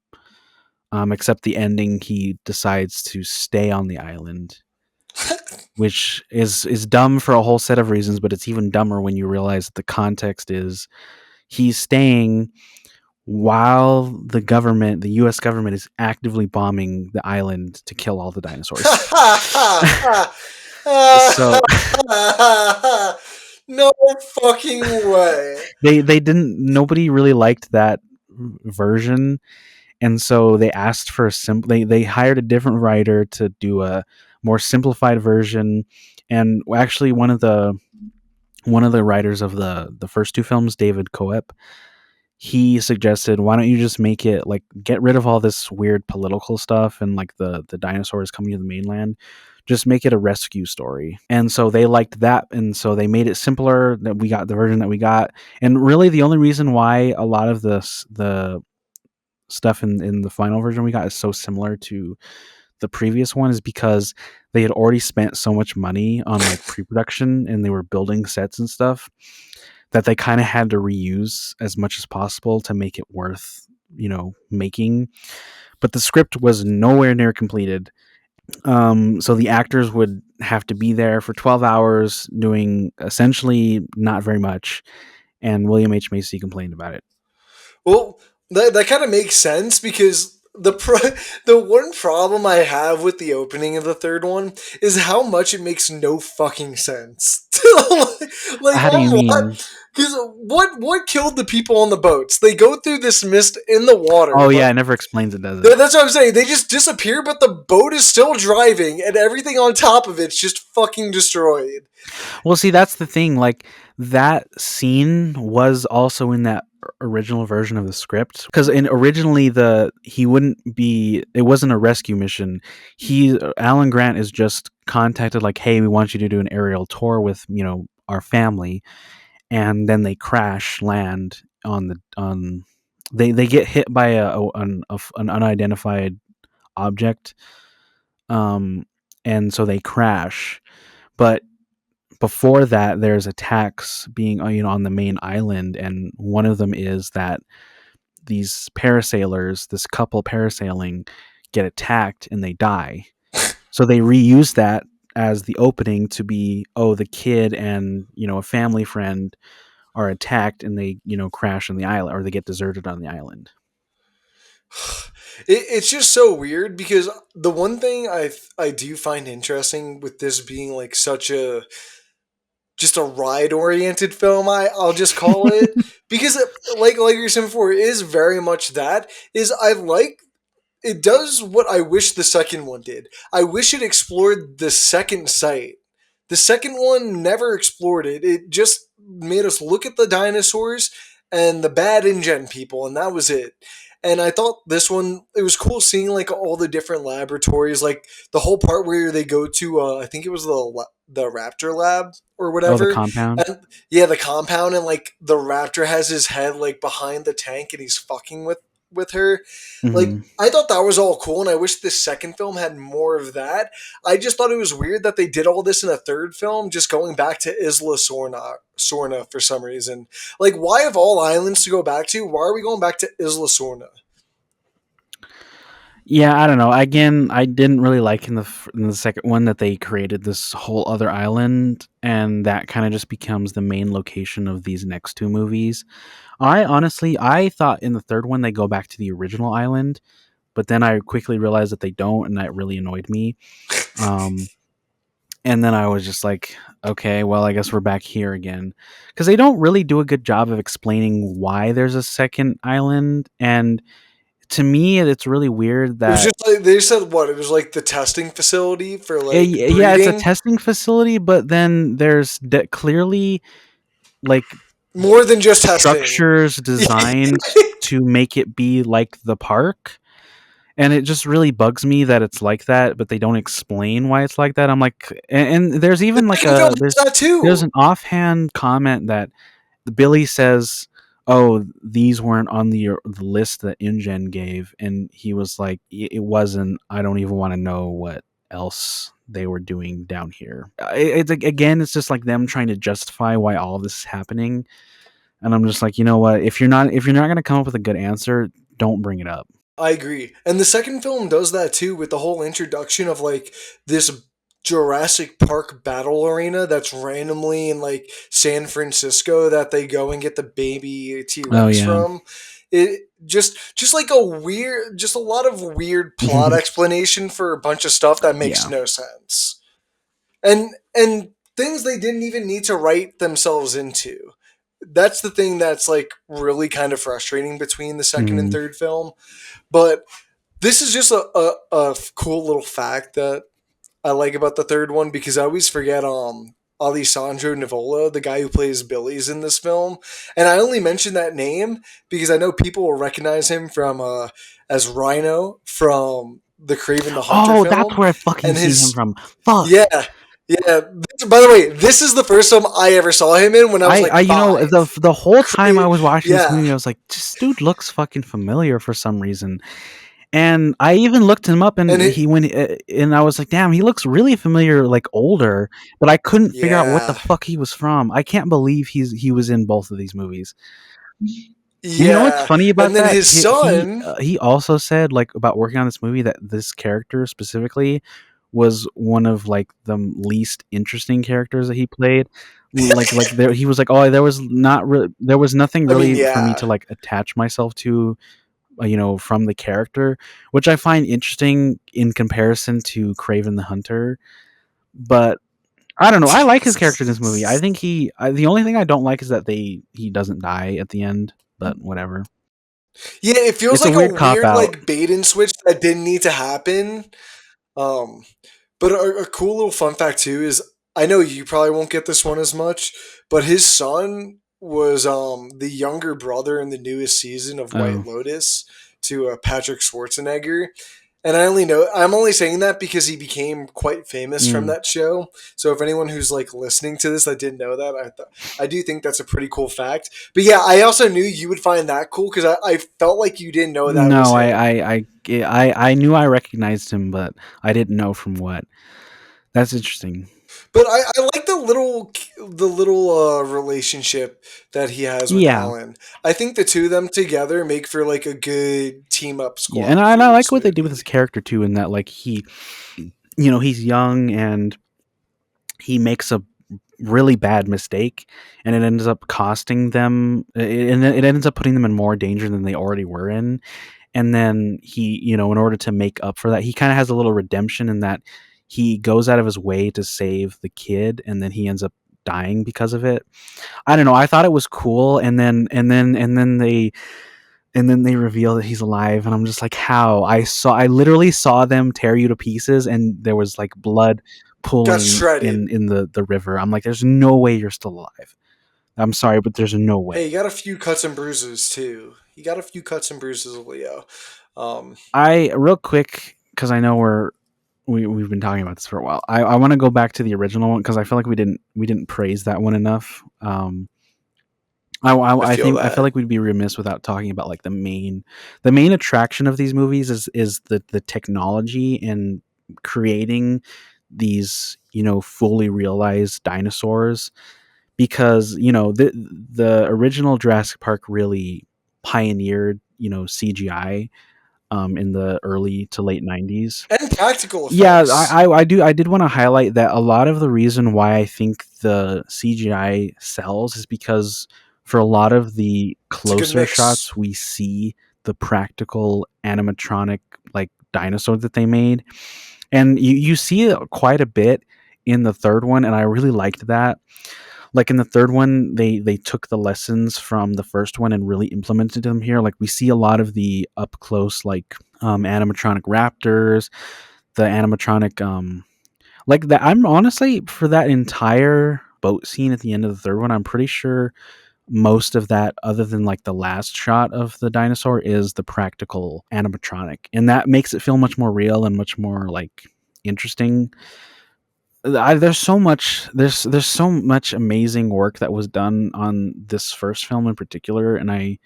except the ending. He decides to stay on the island, which is dumb for a whole set of reasons, but it's even dumber when you realize that the context is he's staying while the US government is actively bombing the island to kill all the dinosaurs. So No fucking way. they didn't nobody really liked that version, and so they asked for they hired a different writer to do a more simplified version. And actually one of the writers of the first two films, David Coep, he suggested, why don't you just make it like get rid of all this weird political stuff and like the dinosaurs coming to the mainland, just make it a rescue story. And so they liked that, and so they made it simpler. That we got the version that we got. And really the only reason why a lot of the stuff in the final version we got is so similar to the previous one is because they had already spent so much money on like pre-production, and they were building sets and stuff, that they kind of had to reuse as much as possible to make it worth making. But the script was nowhere near completed, so the actors would have to be there for 12 hours doing essentially not very much, and William H. Macy complained about it. Well, that kind of makes sense because the one problem I have with the opening of the third one is how much it makes no fucking sense. Like How do on you what? mean? Because what killed the people on the boats? They go through this mist in the water, Oh but yeah, it never explains it, does it? that's what I'm saying. They just disappear, but the boat is still driving, and everything on top of it's just fucking destroyed. Well, see, that's the thing. Like that scene was also in that original version of the script, because in originally the he wouldn't be. It wasn't a rescue mission. Alan Grant is just contacted like, "Hey, we want you to do an aerial tour with our family," and then they crash land on the on. They get hit by an unidentified object, um, and so they crash. But before that, there's attacks being on the main island, and one of them is that these parasailers, this couple parasailing, get attacked and they die. So they reuse that as the opening to be, oh, the kid and a family friend are attacked, and they crash on the island, or they get deserted on the island. It's just so weird because the one thing I do find interesting with this being like such a just a ride oriented film, I'll just call it, because like you were saying before, it is very much that, is I like it does what I wish the second one did. I wish it explored the second site. The second one never explored it. It just made us look at the dinosaurs and the bad InGen people, and that was it. And I thought this one, it was cool seeing like all the different laboratories, like the whole part where they go to, I think it was the Raptor lab or Oh, the whatever, compound. and yeah, the compound, and like the Raptor has his head like behind the tank, and he's fucking with her. Like Hmm. I thought that was all cool, and I wish this second film had more of that. I just thought it was weird that they did all this in a third film, just going back to Isla Sorna for some reason. Like, why of all islands to go back to? Why are we going back to Isla Sorna? Yeah, I don't know. Again, I didn't really like in the second one that they created this whole other island, and that kind of just becomes the main location of these next two movies. I honestly, I thought in the third one they go back to the original island, but then I quickly realized that they don't, and that really annoyed me. Um, and then I was just like, okay, well, I guess we're back here again, because they don't really do a good job of explaining why there's a second island, and to me, it's really weird It was that just like they said what it was like the testing facility for like yeah, it's a breeding testing facility, but then there's clearly like more than just testing. structures designed to make it be like the park. And it just really bugs me that it's like that, but they don't explain why it's like that. I'm like, and there's The even like second film does that there's too. an offhand comment that Billy says, "Oh, these weren't on the list that InGen gave," and he was like, "It wasn't. I don't even want to know what else they were doing down here." It's like, again, it's just like them trying to justify why all of this is happening, and I'm just like, you know what? If you're not going to come up with a good answer, don't bring it up. I agree. And the second film does that too with the whole introduction of like this Jurassic Park battle arena that's randomly in like San Francisco that they go and get the baby T Oh Rex yeah. from. It just like a weird, just a lot of weird plot explanation for a bunch of stuff that makes Yeah. no sense. And things they didn't even need to write themselves into. That's the thing that's like really kind of frustrating between the second and Mm. third film. But this is just a cool little fact that I like about the third one because I always forget Alessandro Nivola, the guy who plays Billy's in this film, and I only mention that name because I know people will recognize him from as Rhino from the Craven the Hunter Oh, that's film, where I fucking and seen him his from. Fuck. yeah yeah. By the way, this is the first film I ever saw him in when I was like You know, 5. the whole time I was watching this Yeah, movie, I was like, this dude looks fucking familiar for some reason. And I even looked him up, and and it and I was like, damn, he looks really familiar, like older, but I couldn't figure out what the yeah fuck he was from. I can't believe he was in both of these movies. And you know what's yeah, funny and about then that? his son. He also said like about working on this movie that this character specifically was one of like the least interesting characters that he played. Like there, he was like, oh, there was nothing I mean, really for me yeah. to like attach myself to, you know, from the character, which I find interesting in comparison to Craven the Hunter. But I don't know. I like his character in this movie. I think the only thing I don't like is that he doesn't die at the end. But whatever. Yeah, it feels It's a like a weird cop weird out. like bait and switch that didn't need to happen. Um, but a cool little fun fact too is I know you probably won't get this one as much, but his son was the younger brother in the newest season of White Oh. Lotus to Patrick Schwarzenegger. And I'm only saying that because he became quite famous from Mm. that show. So if anyone who's like listening to this that didn't know that, I do think that's a pretty cool fact. But yeah, I also knew you would find that cool because I felt like you didn't know that was No, him. I knew I recognized him, but I didn't know from what. That's interesting. But I like the little relationship that he has with Yeah, Helen. I think the two of them together make for like a good team up yeah, squad and for I like this what they did with his movie. character too, in that like you know, he's young and he makes a really bad mistake, and it ends up costing them, and it ends up putting them in more danger than they already were in. And then he, you know, in order to make up for that, he kind of has a little redemption in that he goes out of his way to save the kid, and then he ends up dying because of it. I don't know. I thought it was cool, and then and then they reveal that he's alive, and I'm just like, how? I literally saw them tear you to pieces, and there was like blood Got pooling shredded. in the river. I'm like, there's no way you're still alive. I'm sorry, but there's no Hey, you way. got a few cuts and bruises too. You got a few cuts and bruises, Leo. Um, I real quick, because I know we've been talking about this for a while. I want to go back to the original one because I feel like we didn't praise that one enough. I I feel think I feel that. like we'd be remiss without talking about like the main attraction of these movies is the technology in creating these fully realized dinosaurs, because the original Jurassic Park really pioneered CGI in the early to late 90s. And practical Yeah, effects I did want to highlight that a lot of the reason why I think the CGI sells is because for a lot of the it's a good closer mix. shots we see the practical animatronic like dinosaur that they made, and you see it quite a bit in the third one, and I really liked that. Like in the third one, they took the lessons from the first one and really implemented them here. Like we see a lot of the up close like animatronic raptors, the animatronic like that. I'm honestly, for that entire boat scene at the end of the third one, I'm pretty sure most of that, other than like the last shot of the dinosaur, is the practical animatronic, and that makes it feel much more real and much more like interesting. There's so much amazing work that was done on this first film in particular, and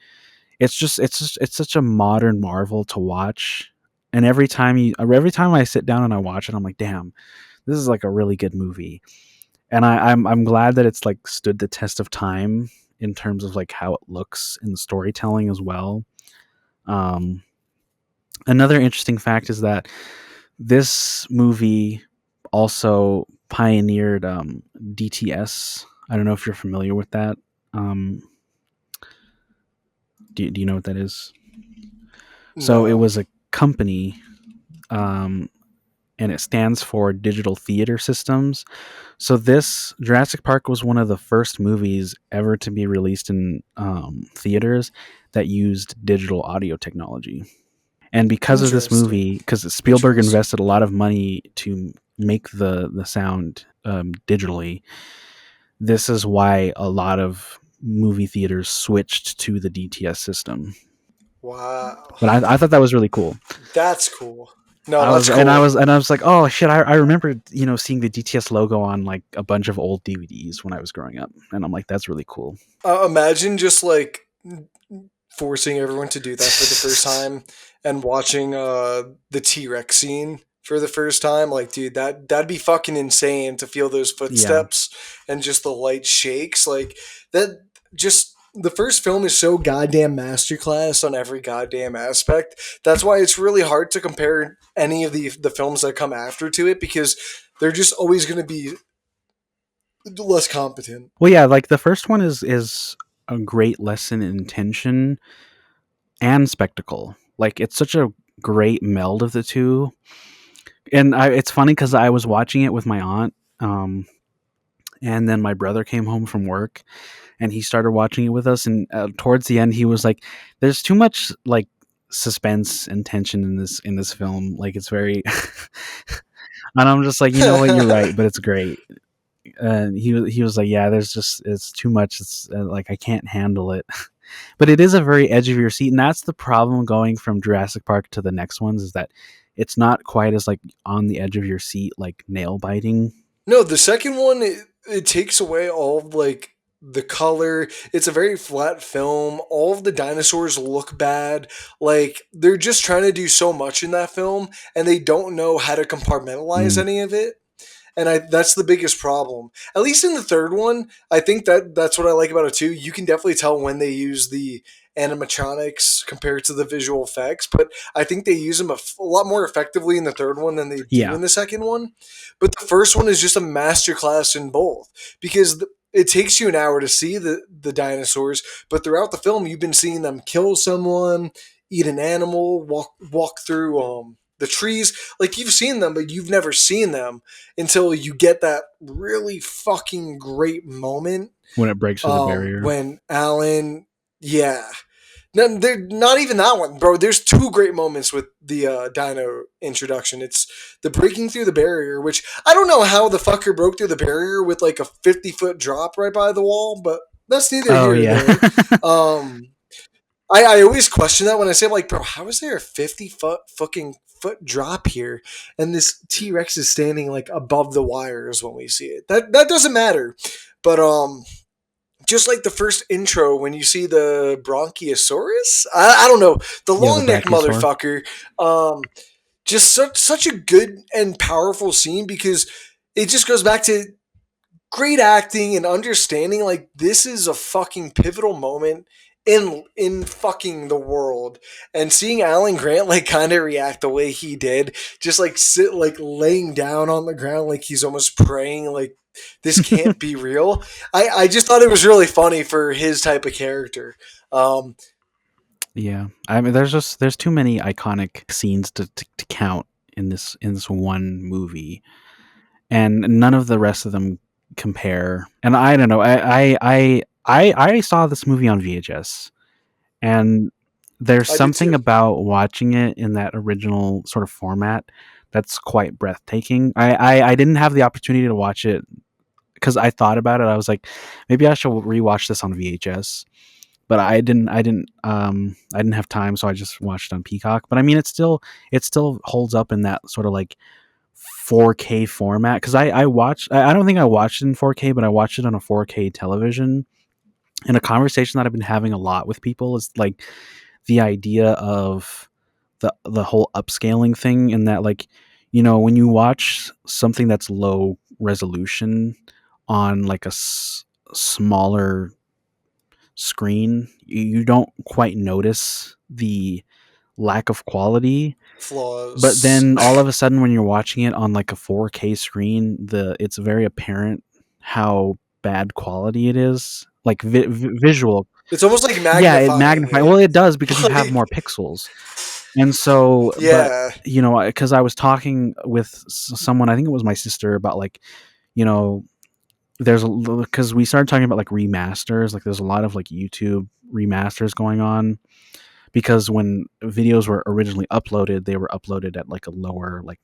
it's such a modern marvel to watch. And every time I sit down and I watch it, I'm like, damn, this is like a really good movie. And I'm glad that it's like stood the test of time in terms of like how it looks in the storytelling as well. Um, Another interesting fact is that this movie also pioneered DTS. I don't know if you're familiar with that. Um, do you know what that is? So it No. was a company, um, and it stands for Digital Theater Systems. So this Jurassic Park was one of the first movies ever to be released in theaters that used digital audio technology. And because of this Interesting. movie, because Spielberg Interesting. invested a lot of money to make the sound digitally, this is why a lot of movie theaters switched to the DTS system. Wow. But I thought that was really cool. That's cool. No, that's I cool. was and I was like, oh shit! I remember seeing the DTS logo on like a bunch of old DVDs when I was growing up, and I'm like, that's really cool. Imagine just like forcing everyone to do that for the first time and watching the T-Rex scene for the first time. Like, dude, that'd be fucking insane to feel those Yeah. footsteps and just the light shakes. Like that just the first film is so goddamn masterclass on every goddamn aspect. That's why it's really hard to compare any of the films that come after to it because they're just always going to be less competent. Well, yeah, like the first one is a great lesson in tension and spectacle. Like it's such a great meld of the two. And it's funny because I was watching it with my aunt, and then my brother came home from work, and he started watching it with us. And towards the end, he was like, "There's too much like suspense and tension in this film. Like it's very." And I'm just like, you know what, you're right, but it's great. And he was like, yeah, there's just it's too much. It's like I can't handle it. But it is a very edge of your seat, and that's the problem going from Jurassic Park to the next ones is that it's not quite as like on the edge of your seat, like nail biting. No, the second one it takes away all of, like the color. It's a very flat film. All of the dinosaurs look bad. Like they're just trying to do so much in that film and they don't know how to compartmentalize Mm, any of it. And I that's the biggest problem. At least in the third one, I think that's what I like about it too. You can definitely tell when they use the animatronics compared to the visual effects, but I think they use them a lot more effectively in the third one than they do yeah. in the second one. But the first one is just a masterclass in both because it takes you an hour to see the dinosaurs, but throughout the film, you've been seeing them kill someone, eat an animal, walk through the trees. Like you've seen them, but you've never seen them until you get that really fucking great moment When it breaks through the barrier. when Alan, yeah, They're not even that one, bro. There's two great moments with the Dino introduction. It's the breaking through the barrier, which I don't know how the fucker broke through the barrier with like a 50-foot drop right by the wall, but that's neither Oh here or yeah. there. Um, I always question that when I say, like, bro, how is there a 50-foot fucking foot drop here, and this T Rex is standing like above the wires when we see it? That doesn't matter, but just like the first intro when you see the Bronchiosaurus, I don't know, the Yeah, the long neck brachiosaur. motherfucker. Um, just such a good and powerful scene because it just goes back to great acting and understanding like this is a fucking pivotal moment in fucking the world, and seeing Alan Grant like kind of react the way he did, just like sit like laying down on the ground like he's almost praying like this can't be real. I just thought it was really funny for his type of character. um Yeah, I mean, there's too many iconic scenes to count in this one movie, and none of the rest of them compare. And I don't know, I saw this movie on VHS, and there's I did something too. about watching it in that original sort of format that's quite breathtaking. I didn't have the opportunity to watch it because I thought about it. I was like, maybe I should rewatch this on VHS, but I didn't have time, so I just watched it on Peacock. But I mean, it still holds up in that sort of like 4K format because I watched I don't think I watched it in 4K, but I watched it on a 4K television. And a conversation that I've been having a lot with people is like the idea of the whole upscaling thing, in that, like, when you watch something that's low resolution on like a smaller screen, you don't quite notice the lack of quality. But Flaws. then all of a sudden, when you're watching it on like a 4K screen, it's very apparent how bad quality it is, like visual. It's almost like Yeah, it magnifying magnifies. Well, it. it does because you have Like, more pixels. And so, but yeah. because I was talking with someone, I think it was my sister, about like, you know, there's a because we started talking about like remasters. Like, there's a lot of like YouTube remasters going on because when videos were originally uploaded, they were uploaded at like a lower, like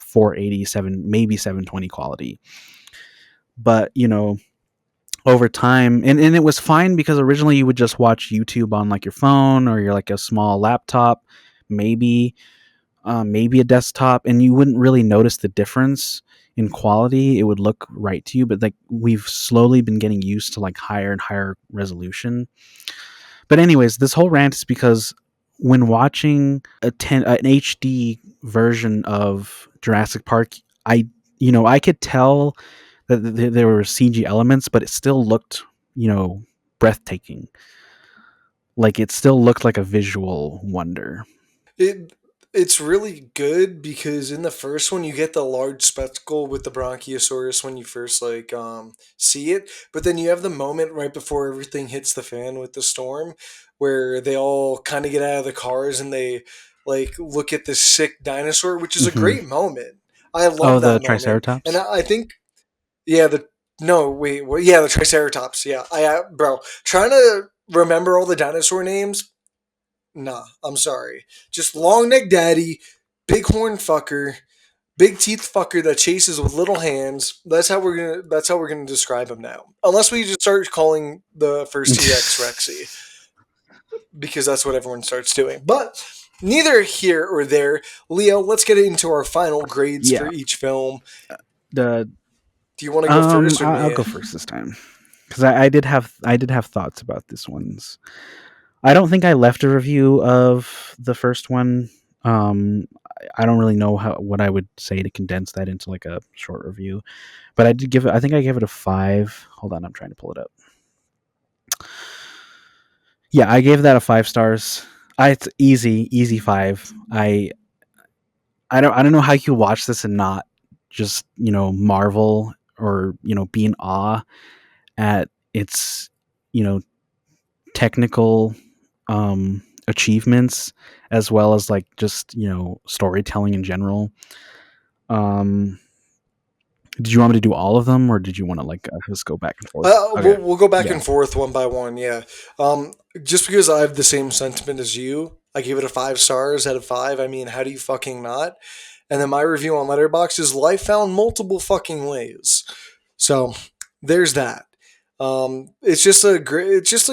487, maybe 720 quality. But over time, and it was fine because originally you would just watch YouTube on like your phone or your like a small laptop, maybe maybe a desktop, and you wouldn't really notice the difference in quality. It would look right to you, but like we've slowly been getting used to like higher and higher resolution. But anyways, this whole rant is because when watching an HD version of Jurassic Park, I could tell that there were CG elements, but it still looked, breathtaking. Like, it still looked like a visual wonder. It it's really good because in the first one you get the large spectacle with the Bronchiosaurus when you first like see it, but then you have the moment right before everything hits the fan with the storm where they all kind of get out of the cars and they like look at this sick dinosaur, which is a Hmm. great moment. I Oh, love the that moment. And Triceratops. I think yeah, the no, wait, well, yeah, the Triceratops. Yeah, bro, trying to remember all the dinosaur names. Nah, I'm sorry. Just long neck daddy, big horn fucker, big teeth fucker that chases with little hands. That's how we're gonna describe him now. Unless we just start calling the first T Rex Rexy, because that's what everyone starts doing. But neither here or there. Leo, let's get into our final grades for Yeah. each film. The Do you want to go first or I'll me? go first this time because I did have thoughts about this one's. I don't think I left a review of the first one. I don't really know what I would say to condense that into like a short review, but I did give it. I think I gave it a 5. Hold on, I'm trying to pull it up. Yeah, I gave that a 5 stars. It's easy 5. I don't know how you watch this and not just marvel or be in awe at its you know technical achievements, as well as like just storytelling in general. um Did you want me to do all of them, or did you want to like just go back and forth? Okay. We'll go back Yeah. and forth one by one. Yeah. Just because I have the same sentiment as you, I gave it a 5 stars out of 5. I mean, how do you fucking not? And then my review on Letterboxd is life found multiple fucking ways. So there's that. It's just a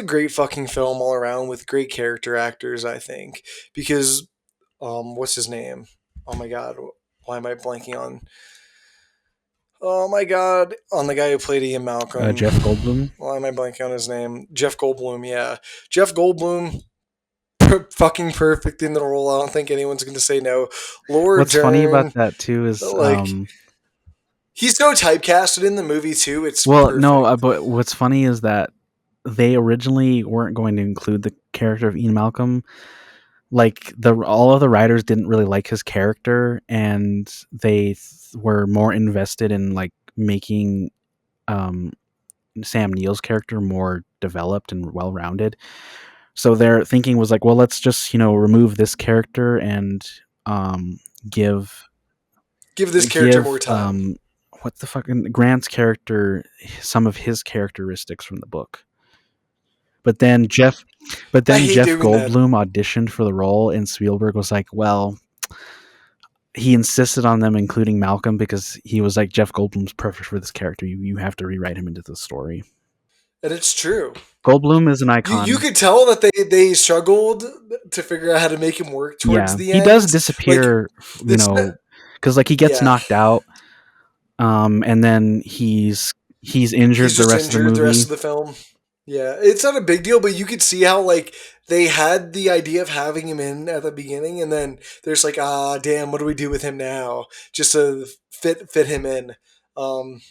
great fucking film all around with great character actors. I think because what's his name? Oh my god, why am I blanking on? Oh my god, on the guy who played Ian Malcolm. Jeff Goldblum. Why am I blanking on his name? Jeff Goldblum. Yeah, Jeff Goldblum. Fucking perfect in the role. I don't think anyone's going to say no. Laura What's funny about Dern, that too is, like, he's so typecasted in the movie too. It's well, no, perfect. but what's funny is that they originally weren't going to include the character of Ian Malcolm. Like the all of the writers didn't really like his character, and were more invested in like making um, Sam Neill's character more developed and well rounded. So their thinking was like, well, let's just remove this character and um, give Give this character more give time. what the fucking Grant's character some of his characteristics from the book. But then Jeff, but I then hate Jeff doing that. Goldblum auditioned for the role, and Spielberg was like, well, he insisted on them including Malcolm because he was like, Jeff Goldblum's perfect for this character. You have to rewrite him into the story. And it's true. Goldblum is an You icon. could tell that they struggled to figure out how to make him work towards Yeah, the he does end. Like disappear, this, because like he gets yeah, knocked out, and then he's injured he's the just rest of the injured the rest movie. of the film. Yeah, it's not a big deal, but you could see how like they had the idea of having him in at the beginning, and then there's like, ah, damn, what do we do with him now? Just to fit him in. Um,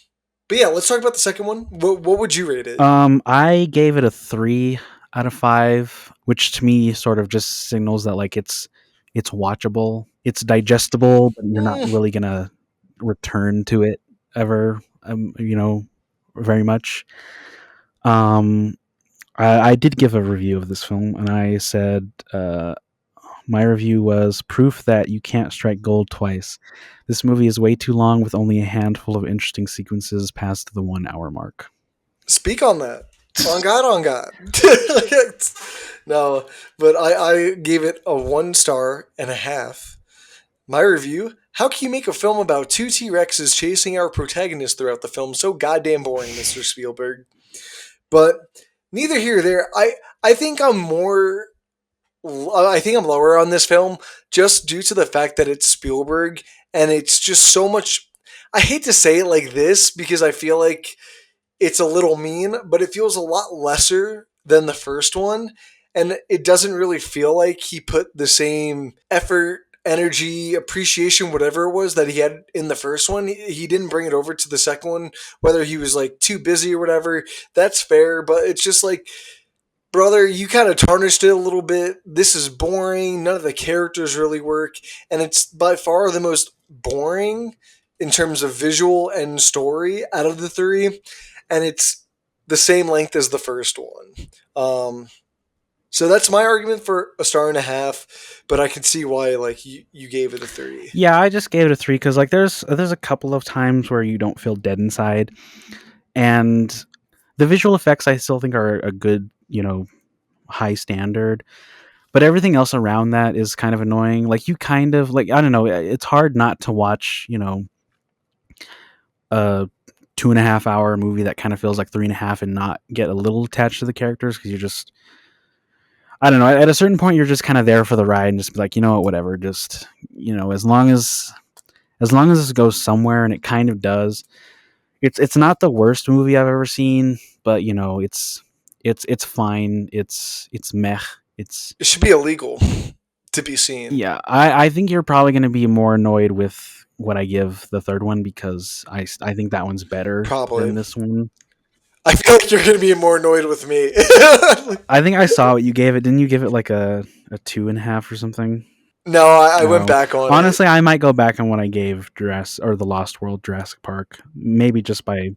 but yeah, let's talk about the second one. What would you rate it? I gave it a 3 out of 5, which to me sort of just signals that like it's watchable, it's digestible, but you're not Mm, really gonna return to it ever. Very much. Um, I did give a review of this film, and I said my review was proof that you can't strike gold twice. This movie is way too long with only a handful of interesting sequences past the 1 hour mark. speak on that. On God, on God. No, but I gave it a 1 star and a half. My review: how can you make a film about two T Rexes chasing our protagonist throughout the film so goddamn boring, Mr. Spielberg? But neither here nor there. I think I'm more. I think I'm lower on this film just due to the fact that it's Spielberg and it's just so much. I hate to say it like this because I feel like it's a little mean, but it feels a lot lesser than the first one. And it doesn't really feel like he put the same effort, energy, appreciation, whatever it was that he had in the first one. He didn't bring it over to the second one, whether he was like too busy or whatever. That's fair, but it's just like, brother, you kind of tarnished it a little bit. This is boring. None of the characters really work. And it's by far the most boring in terms of visual and story out of the three. And it's the same length as the first one. So that's my argument for a star and a half, but I can see why like you gave it a 3. Yeah, I just gave it a 3 because like there's a couple of times where you don't feel dead inside, and the visual effects I still think are a good high standard, but everything else around that is kind of annoying. Like you kind of like I don't know, it's hard not to watch a 2.5 hour movie that kind of feels like 3.5 and not get a little attached to the characters because you're just I don't know. At a certain point, you're just kind of there for the ride and just be like, whatever. Just as long as this goes somewhere, and it kind of does. It's not the worst movie I've ever seen, but it's fine. It's meh. It's It should be illegal to be seen, Yeah. I think you're probably going to be more annoyed with what I give the third one because I think that one's better than probably. this one. I feel like you're going to be more annoyed with me. I think I saw what you gave it. Didn't you give it like a 2.5 or something? No, I went No, back on it. honestly, I might go back on what I gave Jurassic or the Lost World Jurassic Park. Maybe just by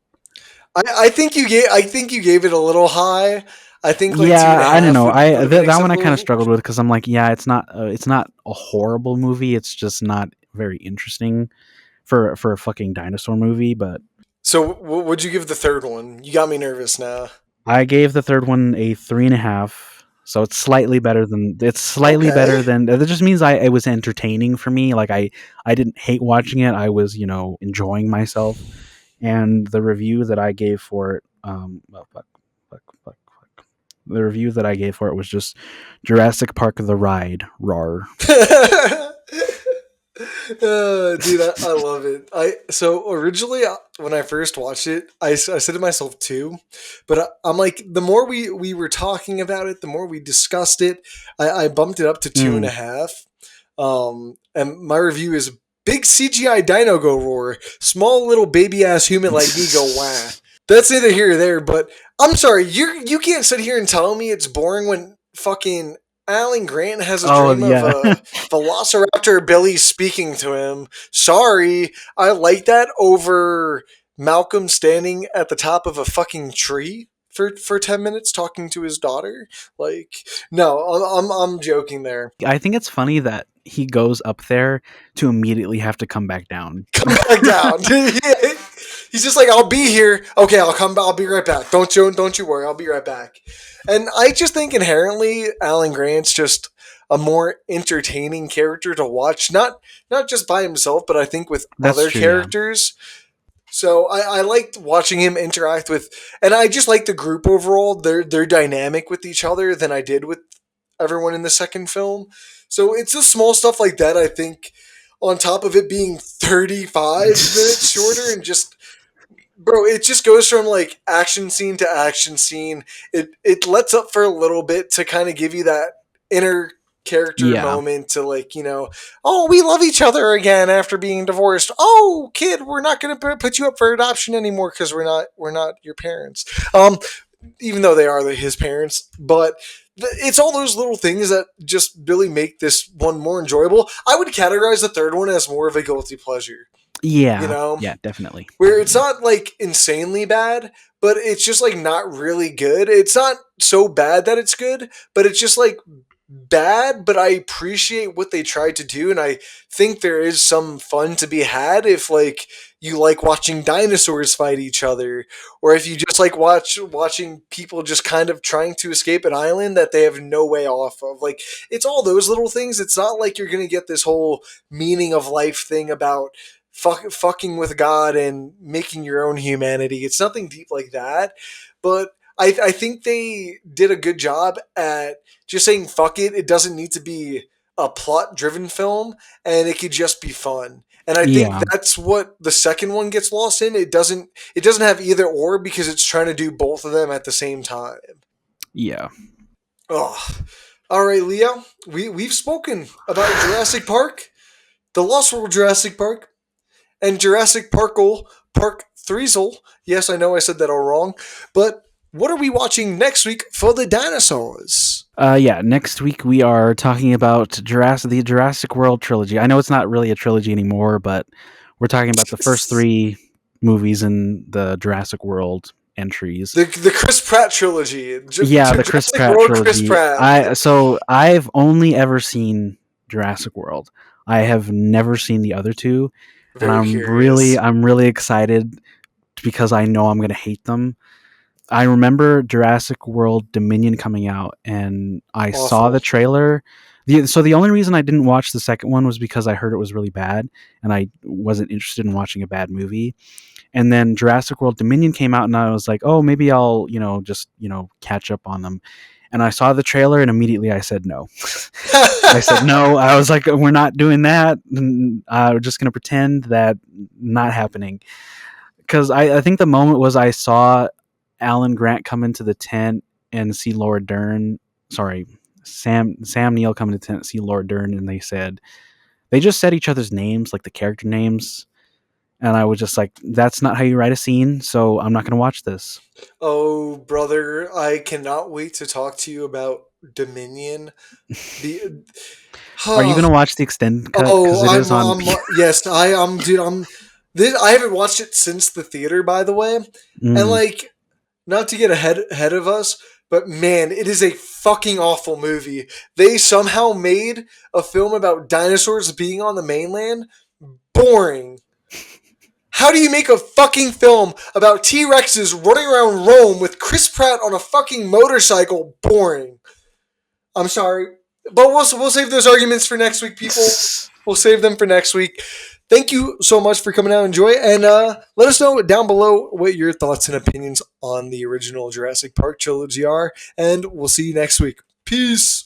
I think you gave it a little high. I think like two and yeah, a I don't half know. would have been That one I kind of acceptable. struggled with because I'm like, yeah, it's not a horrible movie. It's just not very interesting for a fucking dinosaur movie. But So, would you give the third one? You got me nervous now. I gave the third one a 3.5. So it's slightly better than Okay. that. Just means it was entertaining for me. Like I didn't hate watching it. I was enjoying myself. And the review that I gave for it, well, fuck. The review that I gave for it was just Jurassic Park the ride, rar. Dude, I love it. So originally when I first watched it, I said to myself two, but I'm like the more we were talking about it, the more we discussed it, I bumped it up to two and Mm. a half. And my review is big CGI dino go roar, small little baby ass human like me go wah. That's neither here or there, but I'm sorry, you can't sit here and tell me it's boring when fucking Alan Grant has a Oh dream of yeah, a Velociraptor Billy speaking to him. Sorry, I like that over Malcolm standing at the top of a fucking tree for 10 minutes talking to his daughter. Like, no, I'm joking there. I think it's funny that he goes up there to immediately have to come back down. Come back down. He's just like, I'll be here. Okay, I'll come. I'll be right back. Don't you worry. I'll be right back. And I just think inherently, Alan Grant's just a more entertaining character to watch. Not just by himself, but I think with That's other true. Yeah, characters. So I liked watching him interact with, and I just like the group overall. They're dynamic with each other than I did with everyone in the second film. So it's the small stuff like that. I think on top of it being 35 minutes shorter and just bro, it just goes from like action scene to action scene. It lets up for a little bit to kind of give you that inner character yeah, moment to like oh, we love each other again after being divorced. Oh, kid, we're not going to put you up for adoption anymore because we're not your parents. Even though they are his parents, but it's all those little things that just really make this one more enjoyable. I would categorize the third one as more of a guilty pleasure. You yeah, know, yeah. Definitely. where it's not like insanely bad, but it's just like not really good. It's not so bad that it's good, but it's just like bad, but I appreciate what they tried to do, and I think there is some fun to be had if like you like watching dinosaurs fight each other, or if you just like watching people just kind of trying to escape an island that they have no way off of. Like it's all those little things. It's not like you're gonna get this whole meaning of life thing about fucking with God and making your own humanity. It's nothing deep like that, but I think they did a good job at just saying fuck it. It doesn't need to be a plot driven film, and it could just be fun. And I think Yeah, that's what the second one gets lost in. It doesn't have either or because it's trying to do both of them at the same time. yeah, Oh, all right, Leo. We've spoken about Jurassic Park, the Lost World Jurassic Park, and Jurassic Parkle Park Threesel. Yes, I know I said that all wrong, but what are we watching next week for the dinosaurs? yeah. Next week we are talking about the Jurassic World trilogy. I know it's not really a trilogy anymore, but we're talking about the first three movies in the Jurassic World entries. The Chris Pratt trilogy. Yeah, the Chris Jurassic Pratt World Chris trilogy. Pratt. I've only ever seen Jurassic World. I have never seen the other two, and Very curious. I'm really excited because I know I'm going to hate them. I remember Jurassic World Dominion coming out, and I saw the Awful. trailer. So the only reason I didn't watch the second one was because I heard it was really bad, and I wasn't interested in watching a bad movie. And then Jurassic World Dominion came out, and I was like, oh, maybe I'll just catch up on them. And I saw the trailer, and immediately I said no. I said no. I was like, we're not doing that. We're just gonna pretend that not happening. Because I think the moment was I saw Alan Grant come into the tent and see Laura Dern. Sorry, Sam Neill come into the tent and see Laura Dern, and they just said each other's names, like the character names, and I was just like, that's not how you write a scene, so I'm not going to watch this. Oh, brother, I cannot wait to talk to you about Dominion. The Are you going to watch the extended cut? Because oh, it is on. yes, I'm dude. I haven't watched it since the theater, by the way, and Mm, like not to get ahead of us, but man, it is a fucking awful movie. They somehow made a film about dinosaurs being on the mainland boring. How do you make a fucking film about T Rexes running around Rome with Chris Pratt on a fucking motorcycle? Boring. I'm sorry, but we'll save those arguments for next week, people. We'll save them for next week. Thank you so much for coming out and enjoy, and let us know down below what your thoughts and opinions on the original Jurassic Park trilogy are, and we'll see you next week. Peace.